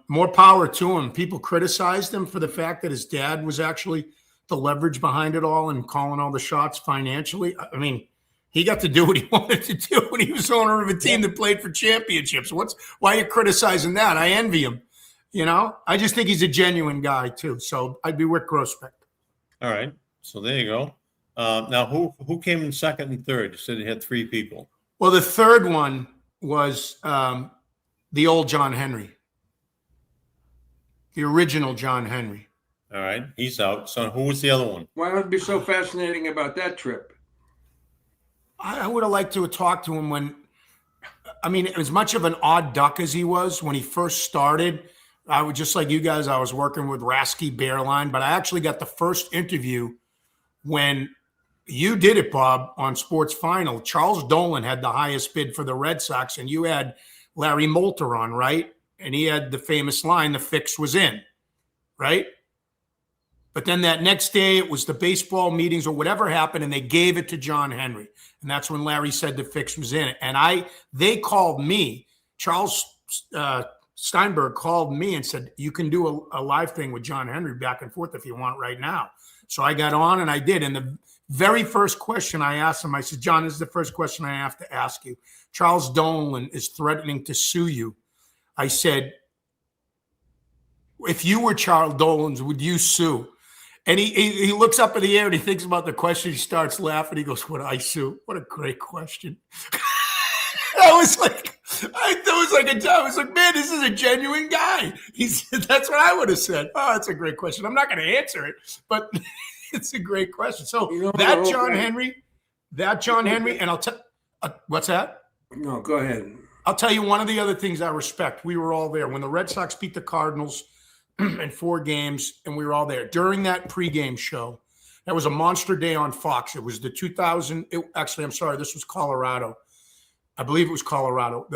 More power to him. People criticized him for the fact that his dad was actually the leverage behind it all and calling all the shots financially. I mean, he got to do what he wanted to do when he was owner of a team that played for championships. Why are you criticizing that? I envy him. I just think he's a genuine guy too. So I'd be Wick Grossbeck. All right, so there you go. Now, who came in second and third? You said it had 3 people. Well, the third one was the old John Henry, the original John Henry. All right, he's out. So who was the other one? Why would it be so fascinating about that trip? I would have liked to have talked to him when, I mean, as much of an odd duck as he was when he first started, I was just like you guys, I was working with Rasky Bearline, but I actually got the first interview when you did it, Bob, on Sports Final. Charles Dolan had the highest bid for the Red Sox, and you had Larry Moulter on, right? And he had the famous line, the fix was in, right? But then that next day, it was the baseball meetings or whatever happened, and they gave it to John Henry. And that's when Larry said the fix was in. And they called me. Charles Steinberg called me and said, you can do a live thing with John Henry back and forth if you want right now. So I got on and I did. And the very first question I asked him, I said, John, this is the first question I have to ask you. Charles Dolan is threatening to sue you. I said, if you were Charles Dolan, would you sue? And he looks up in the air and he thinks about the question. He starts laughing. He goes, would I sue? What a great question. I was like, man, this is a genuine guy. He said, that's what I would have said. Oh, that's a great question. I'm not going to answer it, but it's a great question. So that John Henry, and I'll tell, what's that? No, go ahead. I'll tell you one of the other things I respect. We were all there when the Red Sox beat the Cardinals in 4 games, and we were all there. During that pregame show, that was a monster day on Fox. It was the 2000, actually, I'm sorry, this was Colorado. I believe it was Colorado.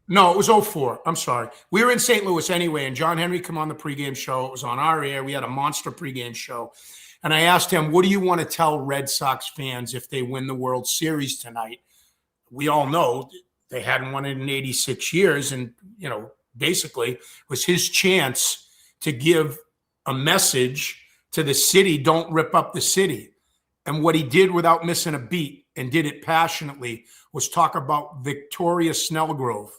No, it was 04. I'm sorry. We were in St. Louis anyway, and John Henry came on the pregame show. It was on our air. We had a monster pregame show. And I asked him, what do you want to tell Red Sox fans if they win the World Series tonight? We all know they hadn't won it in 86 years. And, basically was his chance to give a message to the city, don't rip up the city. And what he did without missing a beat and did it passionately was talk about Victoria Snellgrove,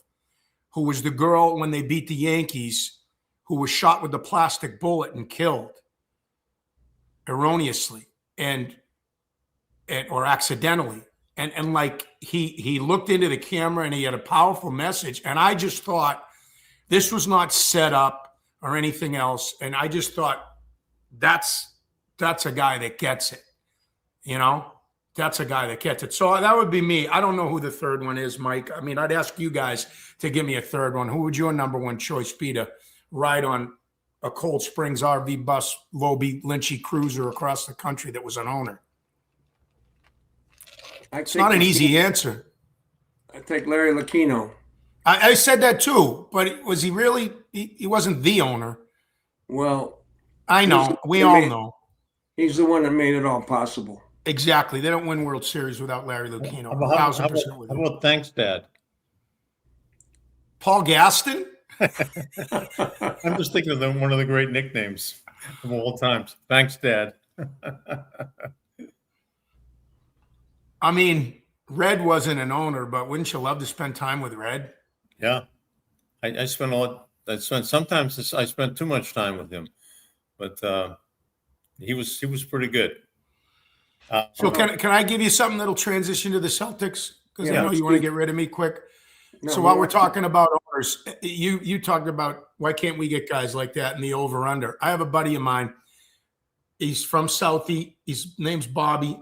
who was the girl when they beat the Yankees, who was shot with a plastic bullet and killed erroneously or accidentally. And like he looked into the camera and he had a powerful message. And I just thought this was not set up or anything else. And I just thought that's a guy that gets it. That's a guy that gets it. So that would be me. I don't know who the third one is, Mike. I mean, I'd ask you guys to give me a third one. Who would your number one choice be to ride on a Cold Springs RV bus, Lobel, Lynchy cruiser across the country that was an owner? It's not an easy answer. I take Larry Lucchino. I said that too, but was he really? He wasn't the owner. Well, I know. We all know. He's the one that made it all possible. Exactly. They don't win World Series without Larry Lucchino. How about thanks, Dad? Paul Gaston? I'm just thinking of one of the great nicknames of all times. Thanks, Dad. I mean, Red wasn't an owner, but wouldn't you love to spend time with Red? Yeah. I spent a lot. Sometimes I spent too much time with him, but he was pretty good. So can I give you something that'll transition to the Celtics? Because I know you want to get rid of me quick. No, so while we're talking about owners, you talked about why can't we get guys like that in the over-under. I have a buddy of mine. He's from Southie. His name's Bobby,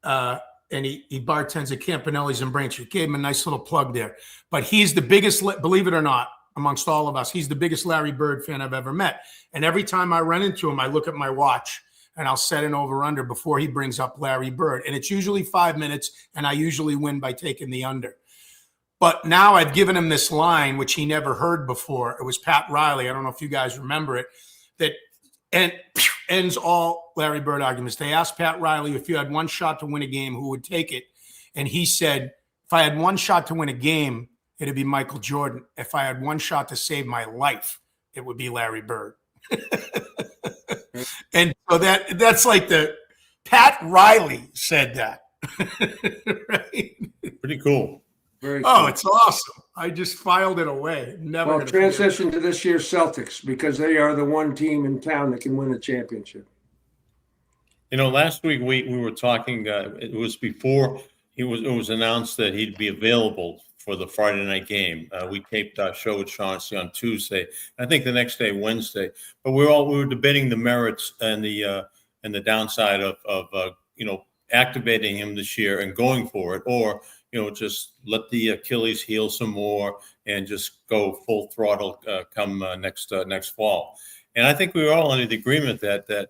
and he bartends at Campanelli's in Braintree. Gave him a nice little plug there. But he's the biggest, believe it or not, amongst all of us, he's the biggest Larry Bird fan I've ever met. And every time I run into him, I look at my watch. And I'll set an over-under before he brings up Larry Bird. And it's usually 5 minutes, and I usually win by taking the under. But now I've given him this line, which he never heard before. It was Pat Riley. I don't know if you guys remember it. That ends all Larry Bird arguments. They asked Pat Riley, if you had one shot to win a game, who would take it? And he said, if I had one shot to win a game, it'd be Michael Jordan. If I had one shot to save my life, it would be Larry Bird. And so that's like the Pat Riley said that. Right? Pretty cool. Very cool. Oh, it's awesome. I just filed it away. Never. Well, transition to this year's Celtics because they are the one team in town that can win a championship. Last week we were talking. It was before it was announced that he'd be available for the Friday night game. We taped our show with Chauncey on Tuesday. I think the next day, Wednesday. But we were debating the merits and the downside of activating him this year and going for it, or just let the Achilles heal some more and just go full throttle come next fall. And I think we were all in agreement that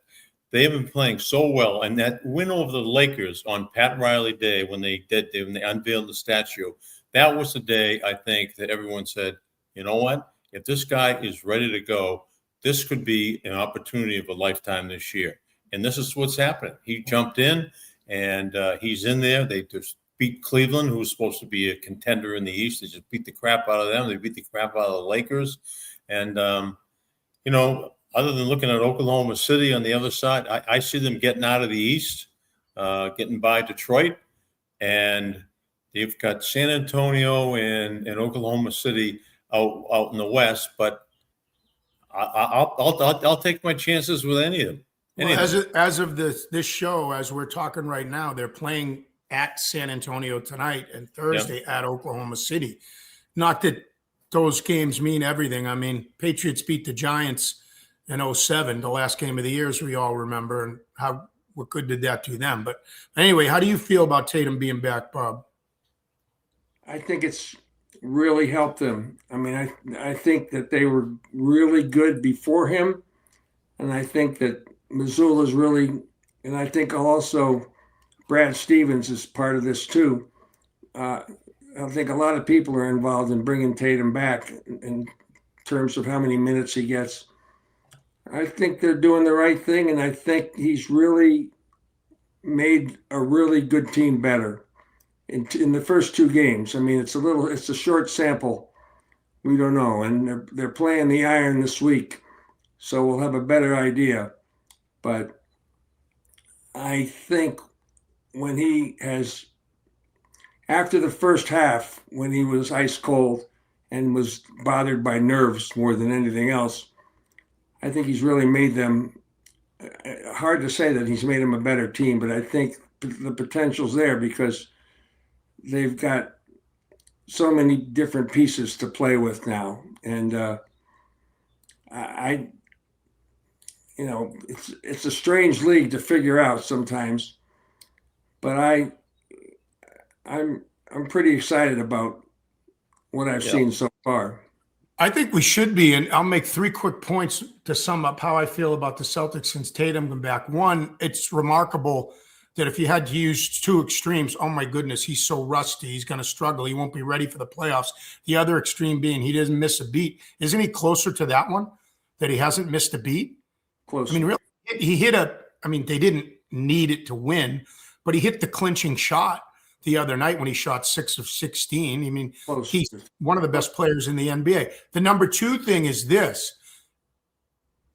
they have been playing so well, and that win over the Lakers on Pat Riley Day when they unveiled the statue, that was the day I think that everyone said, you know what? If this guy is ready to go, this could be an opportunity of a lifetime this year. And this is what's happening. He jumped in, and he's in there. They just beat Cleveland, who was supposed to be a contender in the East. They just beat the crap out of them. They beat the crap out of the Lakers. And, other than looking at Oklahoma City on the other side, I see them getting out of the East, getting by Detroit, and they've got San Antonio and Oklahoma City out in the West. But I'll take my chances with any of them. As of this show, as we're talking right now, they're playing at San Antonio tonight and Thursday at Oklahoma City. Not that those games mean everything. I mean, Patriots beat the Giants in 2007, the last game of the year, as we all remember, and what good did that do them? But anyway, how do you feel about Tatum being back, Bob? I think it's really helped them. I mean, I think that they were really good before him, and I think that Missoula's really, and I think also Brad Stevens is part of this too. I think a lot of people are involved in bringing Tatum back in terms of how many minutes he gets. I think they're doing the right thing, and I think he's really made a really good team better in the first two games. I mean, it's a short sample. We don't know, and they're playing the Iron this week, so we'll have a better idea. But I think when after the first half, when he was ice cold and was bothered by nerves more than anything else, I think he's really made them, hard to say that he's made them a better team, but I think the potential's there because they've got so many different pieces to play with now. And it's a strange league to figure out sometimes, but I'm pretty excited about what I've seen so far. I think we should be, and I'll make 3 quick points to sum up how I feel about the Celtics since Tatum come back. One, it's remarkable that if you had to use 2 extremes, oh my goodness, he's so rusty, he's going to struggle, he won't be ready for the playoffs. The other extreme being he doesn't miss a beat. Isn't he closer to that one, that he hasn't missed a beat? Close. I mean, really, he hit they didn't need it to win, but he hit the clinching shot the other night when he shot 6 of 16. I mean, he's one of the best players in the NBA. The number 2 thing is this.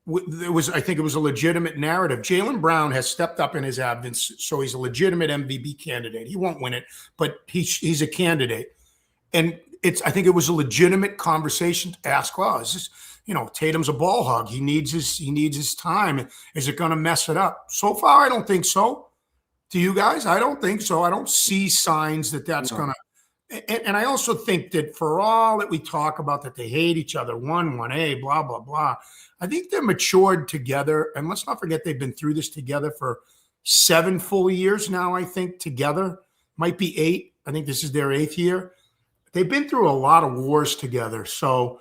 I think it was a legitimate narrative. Jaylen Brown has stepped up in his absence, so he's a legitimate MVP candidate. He won't win it, but he's a candidate. And I think it was a legitimate conversation to ask, well, is this, Tatum's a ball hog. He needs his time. Is it going to mess it up? So far, I don't think so. Do you guys? I don't think so. I don't see signs that's going to. And I also think that for all that we talk about that they hate each other, 1A, blah, blah, blah, I think they're matured together. And let's not forget they've been through this together for 7 full years now, I think, together. Might be 8. I think this is their 8th year. They've been through a lot of wars together. So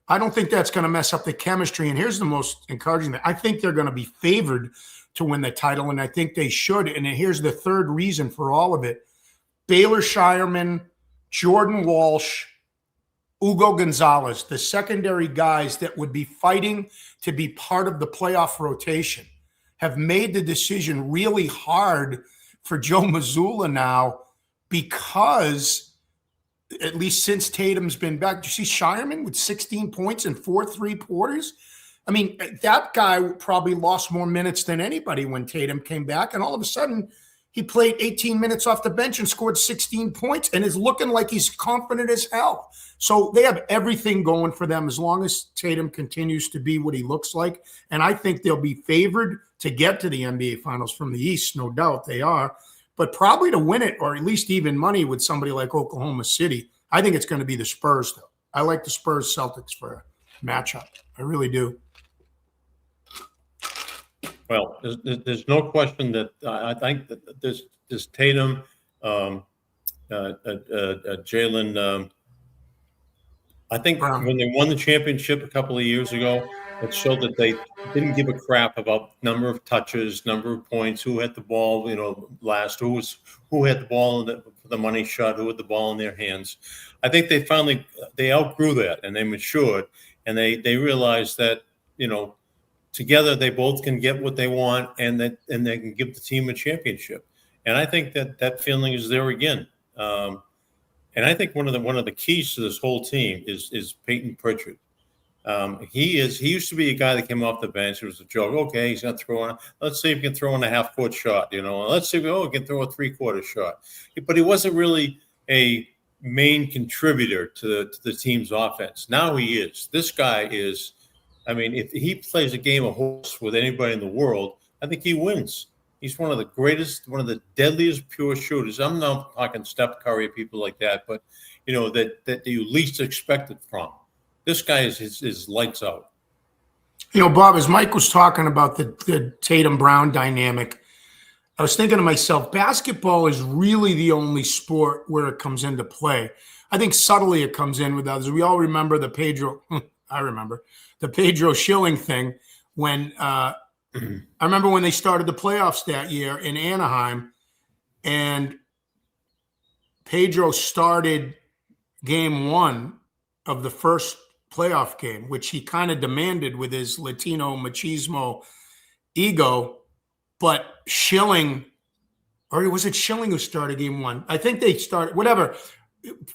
I don't think that's going to mess up the chemistry. And here's the most encouraging thing. I think they're going to be favored to win the title, and I think they should. And here's the third reason for all of it. Baylor Shireman, Jordan Walsh, Hugo Gonzalez, the secondary guys that would be fighting to be part of the playoff rotation, have made the decision really hard for Joe Mazzulla now because, at least since Tatum's been back, do you see Shireman with 16 points and 4 3-pointers? I mean, that guy probably lost more minutes than anybody when Tatum came back, and all of a sudden He played 18 minutes off the bench and scored 16 points and is looking like he's confident as hell. So they have everything going for them as long as Tatum continues to be what he looks like. And I think they'll be favored to get to the NBA Finals from the East, no doubt they are. But probably to win it, or at least even money with somebody like Oklahoma City, I think it's going to be the Spurs, though. I like the Spurs Celtics for a matchup. I really do. Well, there's no question that I think that this Tatum, Jalen. I think when they won the championship a couple of years ago, it showed that they didn't give a crap about number of touches, number of points, who had the ball, last, who had the ball in the money shot, who had the ball in their hands. I think they outgrew that and they matured and they realized that, together they both can get what they want and they can give the team a championship. And I think that feeling is there again. And I think one of the keys to this whole team is Peyton Pritchard. He used to be a guy that came off the bench. It was a joke. Okay, he's going to throw on. Let's see if he can throw in a half-court shot. Let's see if he can throw a three-quarter shot. But he wasn't really a main contributor to the team's offense. Now he is. This guy is. I mean, if he plays a game of horse with anybody in the world, I think he wins. He's one of the greatest, one of the deadliest pure shooters. I'm not talking Steph Curry, people like that, but that you least expect it from. This guy is lights out. Bob, as Mike was talking about the Tatum Brown dynamic, I was thinking to myself, basketball is really the only sport where it comes into play. I think subtly it comes in with others. We all remember I remember the Pedro Schilling thing when I remember when they started the playoffs that year in Anaheim, and Pedro started game one of the first playoff game, which he kind of demanded with his Latino machismo ego. But Schilling, or was it Schilling who started game one? I think they started, whatever.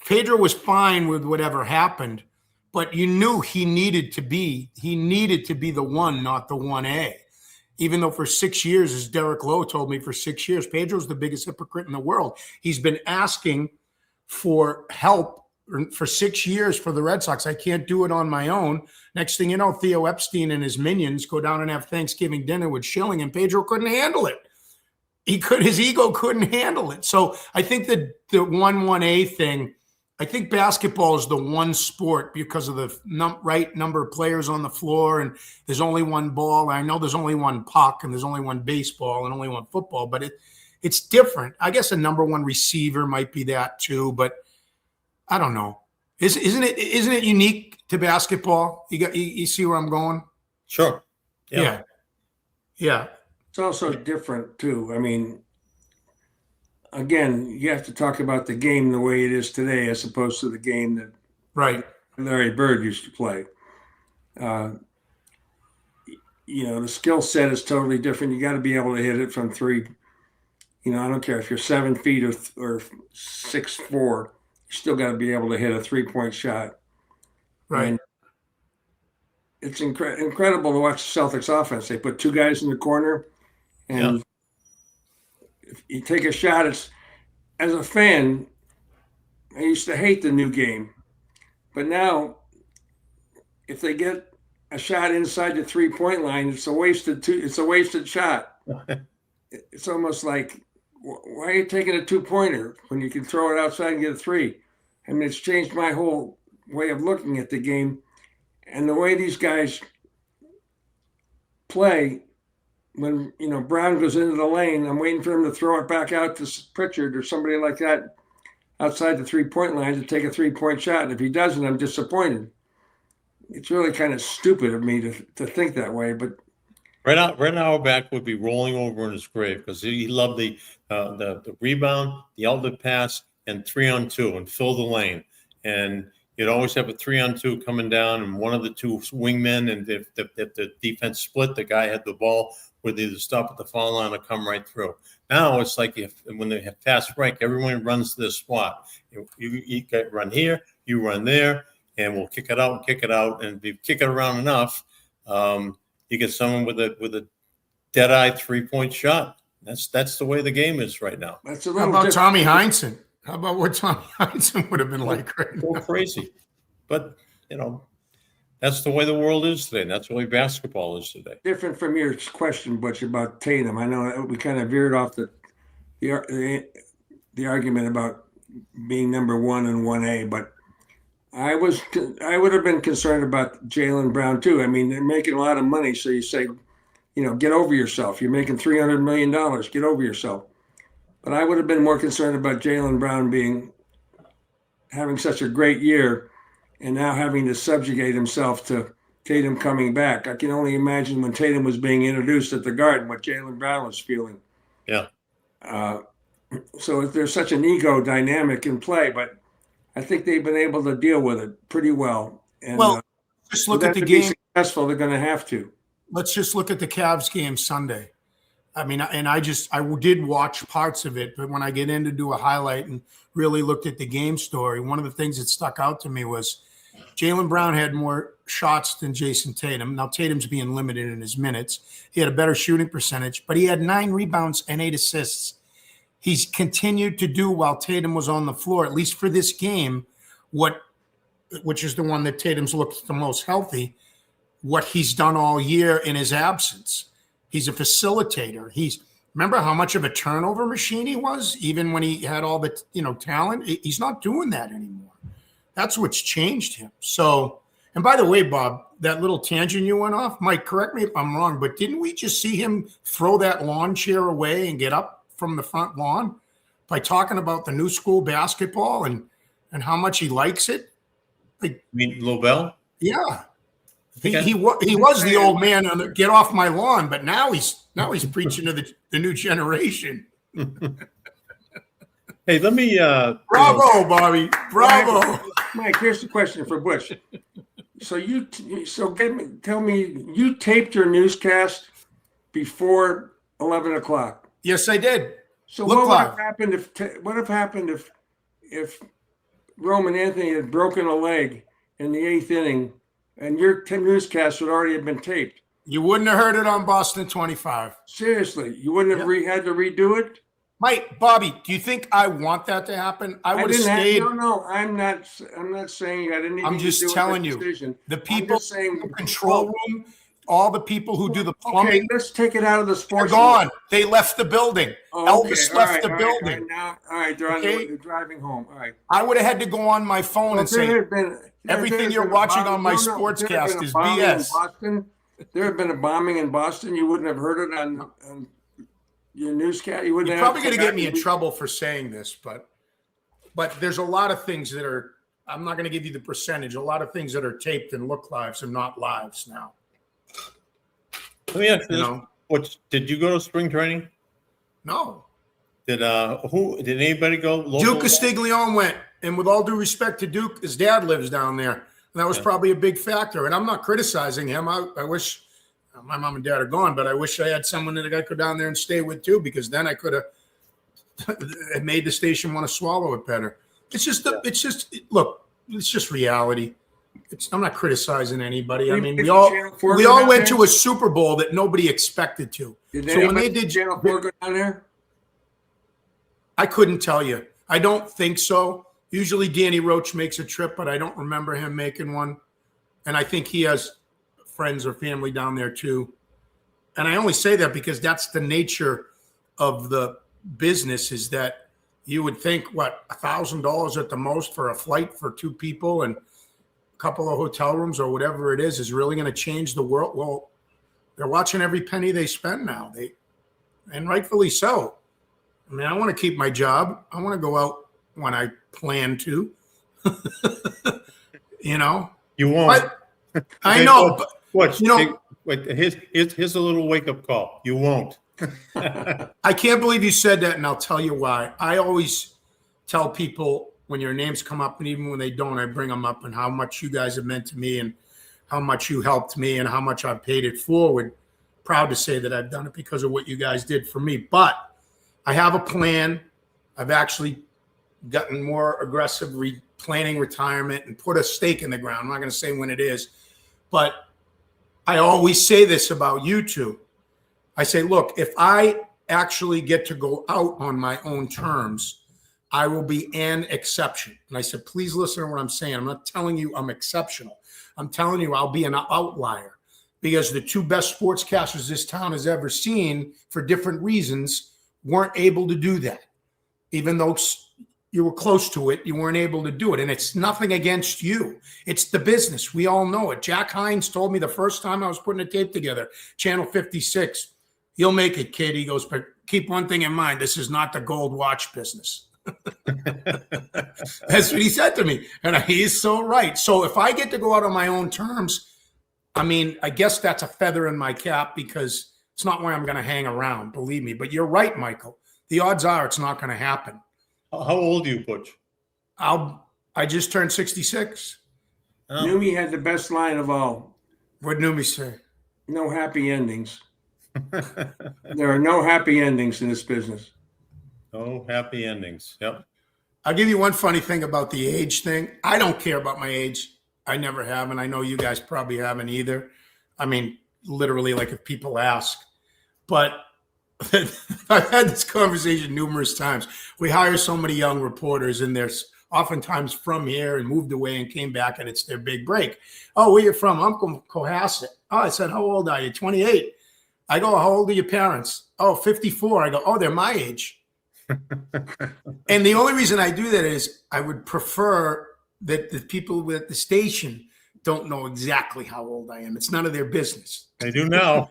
Pedro was fine with whatever happened, but you knew he needed to be the one, not the 1A. Even though for 6 years, as Derek Lowe told me, for 6 years, Pedro's the biggest hypocrite in the world. He's been asking for help for 6 years for the Red Sox. I can't do it on my own. Next thing you know, Theo Epstein and his minions go down and have Thanksgiving dinner with Schilling, and Pedro couldn't handle it. His ego couldn't handle it. So I think that the 1A thing, I think basketball is the one sport because of the right number of players on the floor, and there's only one ball. I know there's only one puck, and there's only one baseball, and only one football, but it's different. I guess a number one receiver might be that too, but I don't know. Isn't it unique to basketball? You see where I'm going? Sure. Yeah. It's also different too. I mean, again, you have to talk about the game the way it is today, as opposed to the game that Larry Bird used to play. The skill set is totally different. You got to be able to hit it from three. I don't care if you're 7 feet or 6'4", you still got to be able to hit a 3-point shot. Right. And it's incredible to watch the Celtics offense. They put two guys in the corner, and if you take a shot, as a fan, I used to hate the new game. But now, if they get a shot inside the 3-point line, it's a wasted shot. It's almost like, why are you taking a 2-pointer when you can throw it outside and get a 3? I mean, it's changed my whole way of looking at the game. And the way these guys play, when Brown goes into the lane, I'm waiting for him to throw it back out to Pritchard or somebody like that outside the 3-point line to take a 3-point shot. And if he doesn't, I'm disappointed. It's really kind of stupid of me to think that way. But Red Auerbach would be rolling over in his grave because he loved the rebound, the outlet pass, and 3-on-2 and fill the lane. And you'd always have a 3-on-2 coming down, and one of the two wingmen, and if the defense split, the guy had the ball would either stop at the foul line or come right through. Now it's like when they have fast break, everyone runs to this spot. You run here, you run there, and we'll kick it out. And if you kick it around enough, you get someone with a dead-eye 3-point shot. That's the way the game is right now. That's a How little about different. Tommy Heinsohn? How about what Tommy Heinsohn would have been like right Go now? crazy. But, that's the way the world is today. And that's the way basketball is today. Different from your question, Butch, about Tatum. I know we kind of veered off the argument about being number one and 1A, but I would have been concerned about Jaylen Brown too. I mean, they're making a lot of money, so you say, get over yourself. You're making $300 million. Get over yourself. But I would have been more concerned about Jaylen Brown having such a great year and now having to subjugate himself to Tatum coming back. I can only imagine when Tatum was being introduced at the Garden, what Jaylen Brown was feeling. Yeah. So there's such an ego dynamic in play, but I think they've been able to deal with it pretty well. And just look for at them the to be game. successful, they're going to have to. Let's just look at the Cavs game Sunday. I mean, and I did watch parts of it, but when I get in to do a highlight and really looked at the game story, one of the things that stuck out to me was Jaylen Brown had more shots than Jason Tatum. Now, Tatum's being limited in his minutes. He had a better shooting percentage, but he had 9 rebounds and 8 assists. He's continued to do while Tatum was on the floor, at least for this game, which is the one that Tatum's looked the most healthy, what he's done all year in his absence. He's a facilitator. Remember how much of a turnover machine he was, even when he had all the talent? He's not doing that anymore. That's what's changed him. So, and by the way, Bob, that little tangent you went off, Mike, correct me if I'm wrong, but didn't we just see him throw that lawn chair away and get up from the front lawn by talking about the new school basketball and how much he likes it? You mean Lobel? Yeah. He was the old man on the get off my lawn, but now he's preaching to the new generation. Hey, let me Bravo, Bobby. Bravo. Mike, here's the question for Butch. So tell me, you taped your newscast before 11 o'clock. Yes, I did. So Look what would live. have happened if Roman Anthony had broken a leg in the 8th inning and your newscast would already have been taped? You wouldn't have heard it on Boston 25. Seriously, you wouldn't have had to redo it? Mike, Bobby, do you think I want that to happen? I would have stayed. No, I'm not saying you had anything I'm just to do telling with you, that decision. the people saying, in the control room, all the people who do the plumbing, okay, let's take it out of the they're sports. gone. They left the building. Oh, okay. Elvis All left right, the all building. All right, they're Okay. driving home. All right. I would have had to go on my phone and say, everything you're watching on my sportscast is BS. There had been a bombing in Boston. You wouldn't have heard it on your newscast. You wouldn't. You're have probably going to get me in trouble for saying this, but there's a lot of things that are. I'm not going to give you the percentage. A lot of things that are taped and look lives and not lives now. Let me ask you this. What did you go to spring training? No. Did anybody go local? Duke Castiglione went, and with all due respect to Duke, his dad lives down there, and that was probably a big factor. And I'm not criticizing him. I wish my mom and dad are gone, but I wish I had someone that I could go down there and stay with too, because then I could have made the station want to swallow it better. It's just reality. I'm not criticizing anybody. I mean, we all went to a Super Bowl that nobody expected to. So when they did Channel 4 go down there, I couldn't tell you. I don't think so. Usually Danny Roach makes a trip, but I don't remember him making one. And I think he has friends or family down there too. And I only say that because that's the nature of the business, is that you would think, $1,000 at the most for a flight for 2 people and a couple of hotel rooms or whatever it is really going to change the world. Well, they're watching every penny they spend now. And rightfully so. I mean, I want to keep my job. I want to go out when I plan to. You won't. I know. Here's a little wake-up call. You won't. I can't believe you said that, and I'll tell you why. I always tell people when your names come up, and even when they don't, I bring them up, and how much you guys have meant to me and how much you helped me and how much I've paid it forward. Proud to say that I've done it because of what you guys did for me. But I have a plan. I've actually gotten more aggressive planning retirement and put a stake in the ground. I'm not going to say when it is, but I always say this about you two. I say, look, if I actually get to go out on my own terms, I will be an exception. And I said, please listen to what I'm saying. I'm not telling you I'm exceptional. I'm telling you I'll be an outlier, because the two best sportscasters this town has ever seen, for different reasons, weren't able to do that. Even though you were close to it, you weren't able to do it. And it's nothing against you. It's the business. We all know it. Jack Hines told me the first time I was putting a tape together, Channel 56, you'll make it, kid. He goes, but keep one thing in mind. This is not the gold watch business. That's what he said to me. And he's so right. So if I get to go out on my own terms, I mean, I guess that's a feather in my cap, because it's not where I'm going to hang around, believe me. But you're right, Michael. The odds are it's not going to happen. How old are you, Butch? I just turned 66. Oh. Numi had the best line of all. What did Numi say? No happy endings. There are no happy endings in this business. No happy endings. Yep. I'll give you one funny thing about the age thing. I don't care about my age. I never have, and I know you guys probably haven't either. I mean, literally, like, if people ask. But I've had this conversation numerous times. We hire so many young reporters, and they're oftentimes from here and moved away and came back, and it's their big break. Oh, where you from? I'm from Cohasset. Oh, I said, how old are you? 28. I go, how old are your parents? Oh, 54. I go, oh, they're my age. And the only reason I do that is I would prefer that the people at the station don't know exactly how old I am. It's none of their business. They do now.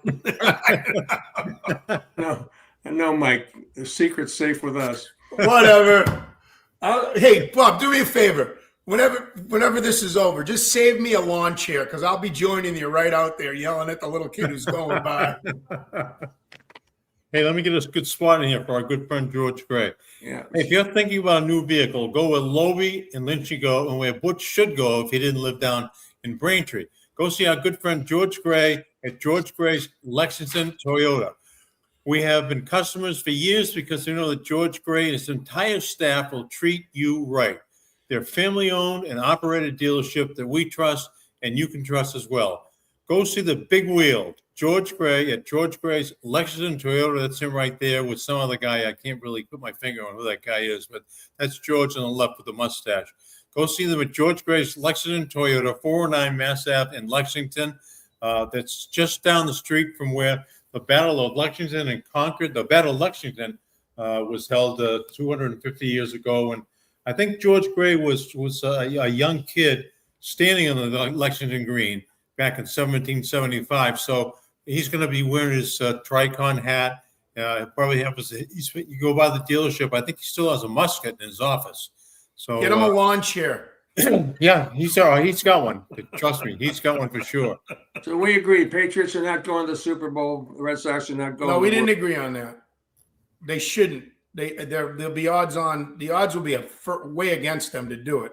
No, Mike. The secret's safe with us. Whatever. Hey, Bob, do me a favor. Whenever this is over, just save me a lawn chair, because I'll be joining you right out there yelling at the little kid who's going by. Hey, let me get a good spot in here for our good friend George Gray. Yeah. If you're thinking about a new vehicle, go where Lobel and Lynch go, and where Butch should go if he didn't live down in Braintree. Go see our good friend George Gray at George Gray's Lexington Toyota. We have been customers for years because we know that George Gray and his entire staff will treat you right. They're family-owned and operated dealership that we trust, and you can trust as well. Go see the big wheel, George Gray at George Gray's Lexington Toyota. That's him right there with some other guy. I can't really put my finger on who that guy is, but that's George on the left with the mustache. Go see them at George Gray's Lexington Toyota, 409 Mass Ave in Lexington. That's just down the street from where the Battle of Lexington and Concord. The Battle of Lexington was held 250 years ago, and I think George Gray was a young kid standing on the Lexington Green back in 1775. So he's going to be wearing his Tricon hat. Probably have you go by the dealership. I think he still has a musket in his office. So Get him a lawn chair. Yeah, he's got one. Trust me, he's got one for sure. So we agree. Patriots are not going to the Super Bowl. The Red Sox are not going. No, we didn't agree on that. They shouldn't. There'll be odds on. The odds will be way against them to do it.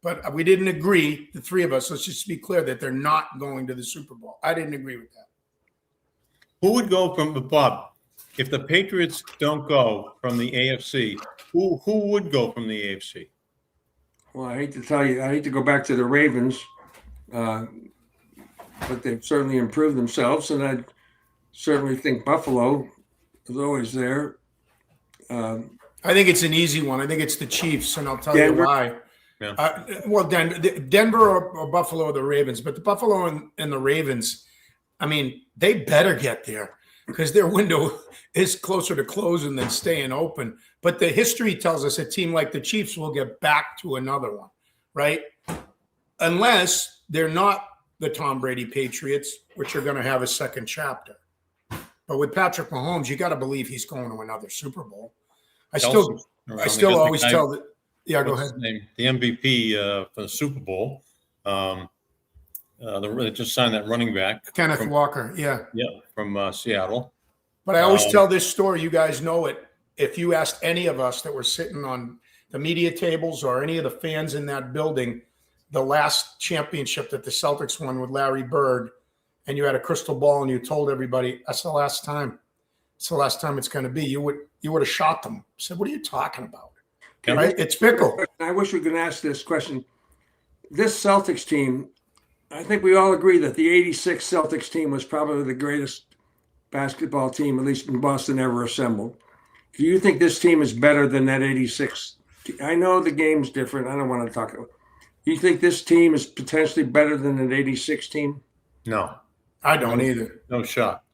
But we didn't agree, the three of us. Let's just be clear that they're not going to the Super Bowl. I didn't agree with that. Who would go from Bob? If the Patriots don't go from the AFC, who would go from the AFC? Well, I hate to tell you, I hate to go back to the Ravens, but they've certainly improved themselves, and I certainly think Buffalo is always there. I think it's an easy one. I think it's the Chiefs, and I'll tell you why. Yeah. Well, Denver or Buffalo or the Ravens, but the Buffalo and the Ravens, I mean, they better get there because their window is closer to closing than staying open. But the history tells us a team like the Chiefs will get back to another one, right? Unless they're not the Tom Brady Patriots, which are going to have a second chapter. But with Patrick Mahomes, you got to believe he's going to another Super Bowl. I still always tell that. Yeah, go ahead. The MVP for the Super Bowl. They just signed that running back. Kenneth Walker, yeah. Yeah, from Seattle. But I always tell this story. You guys know it. If you asked any of us that were sitting on the media tables or any of the fans in that building, the last championship that the Celtics won with Larry Bird, and you had a crystal ball and you told everybody, that's the last time. It's the last time it's going to be. You would have shot them. Said, what are you talking about? Yeah. Right? It's fickle. I wish we could ask this question. This Celtics team, I think we all agree that the 86 Celtics team was probably the greatest basketball team, at least in Boston, ever assembled. Do you think this team is better than that 86? I know the game's different. I don't want to talk about it. Do you think this team is potentially better than that 86 team? No, I don't either. no shot.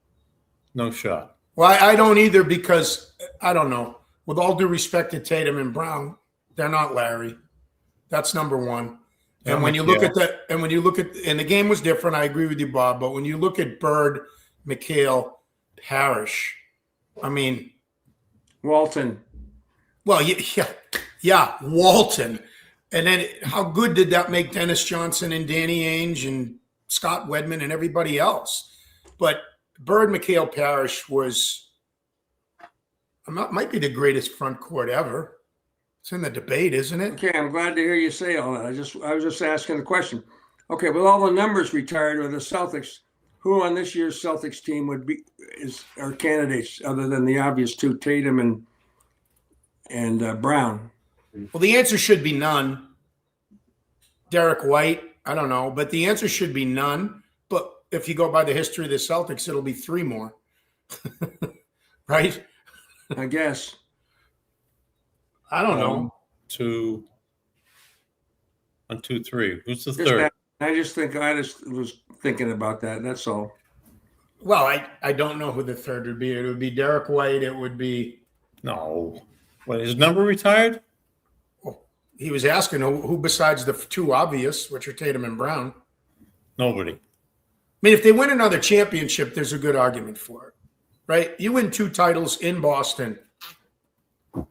No shot. Well, I don't either because I don't know. With all due respect to Tatum and Brown, they're not Larry. That's number one. And when you look at that, and the game was different, I agree with you, Bob. But when you look at Bird, McHale, Parrish, I mean, Walton. well, yeah, Walton. And then how good did that make Dennis Johnson and Danny Ainge and Scott Wedman and everybody else? But Bird, McHale, Parrish might be the greatest front court ever. It's in the debate, isn't it? Okay, I'm glad to hear you say all that. I was just asking the question. Okay, with all the numbers retired with the Celtics, who on this year's Celtics team are candidates other than the obvious two, Tatum and Brown? Well, the answer should be none. Derek White, I don't know, but the answer should be none. But if you go by the history of the Celtics, it'll be three more. Right? I guess. I don't know. 1, 2, 3. Who's the Just third? I just was thinking about that. That's all. Well, I don't know who the third would be. It would be Derek White. It would be. No. What, his number retired? He was asking who besides the two obvious, which are Tatum and Brown. Nobody. I mean, if they win another championship, there's a good argument for it, right? You win 2 titles in Boston.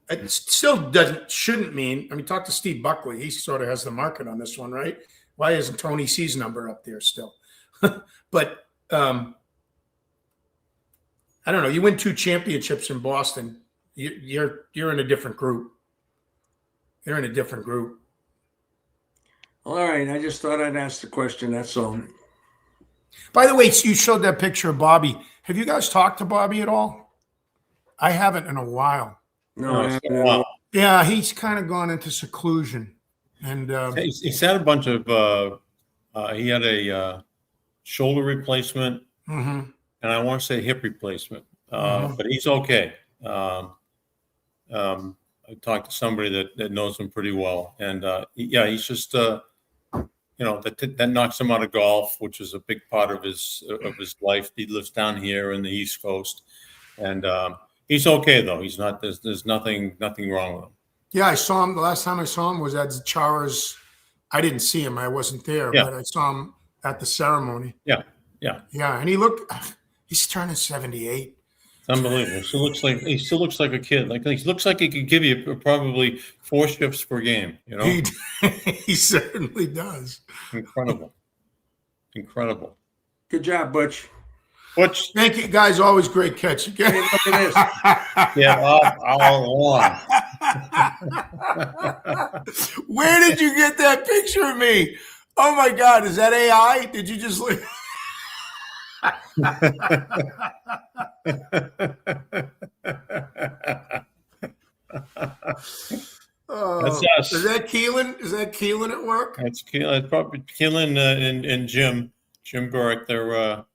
It still shouldn't mean. I mean, talk to Steve Buckley. He sort of has the market on this one, right? Why isn't Tony C's number up there still? But I don't know. You win 2 championships in Boston. You're in a different group. You're in a different group. All right. I just thought I'd ask the question. That's all. By the way, you showed that picture of Bobby. Have you guys talked to Bobby at all? I haven't in a while. No, I haven't. Wow. Yeah, he's kind of gone into seclusion. And He's had a bunch of, he had a shoulder replacement, mhm. and I want to say hip replacement, but he's okay. I talked to somebody that knows him pretty well, and he's just that knocks him out of golf, which is a big part of his life. He lives down here in the East Coast, and he's okay though. He's not. There's nothing wrong with him. Yeah, I saw him. The last time I saw him was at Chara's. I didn't see him. I wasn't there, Yeah. but I saw him at the ceremony. Yeah. Yeah, and he's turning 78. It's unbelievable. He still looks like a kid. Like he looks like he could give you probably 4 shifts per game. You know, He certainly does. incredible. Good job, Butch. Butch, Thank you, guys. Always great catch. Hey, look at this. yeah, all along. Where did you get that picture of me? Oh my God, is that AI? Did you just look? Oh, That's us. Is that Keelan? Is that Keelan at work? It's probably Keelan and Jim Burke. They're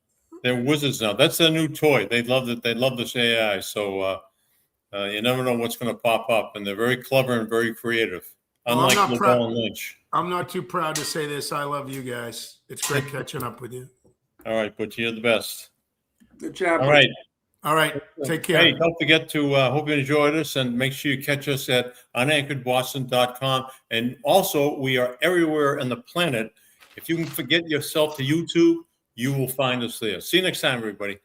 wizards now. That's their new toy. They love it. They love this AI. So you never know what's going to pop up, and they're very clever and very creative. Unlike Lobel and Lynch. I'm not too proud to say this. I love you guys. It's great catching up with you. All right, but you're the best. Good job. All right. All right. Take care. Hey, don't forget to hope you enjoyed us, and make sure you catch us at unanchoredboston.com. And also, we are everywhere on the planet. If you can forget yourself to YouTube, you will find us there. See you next time, everybody.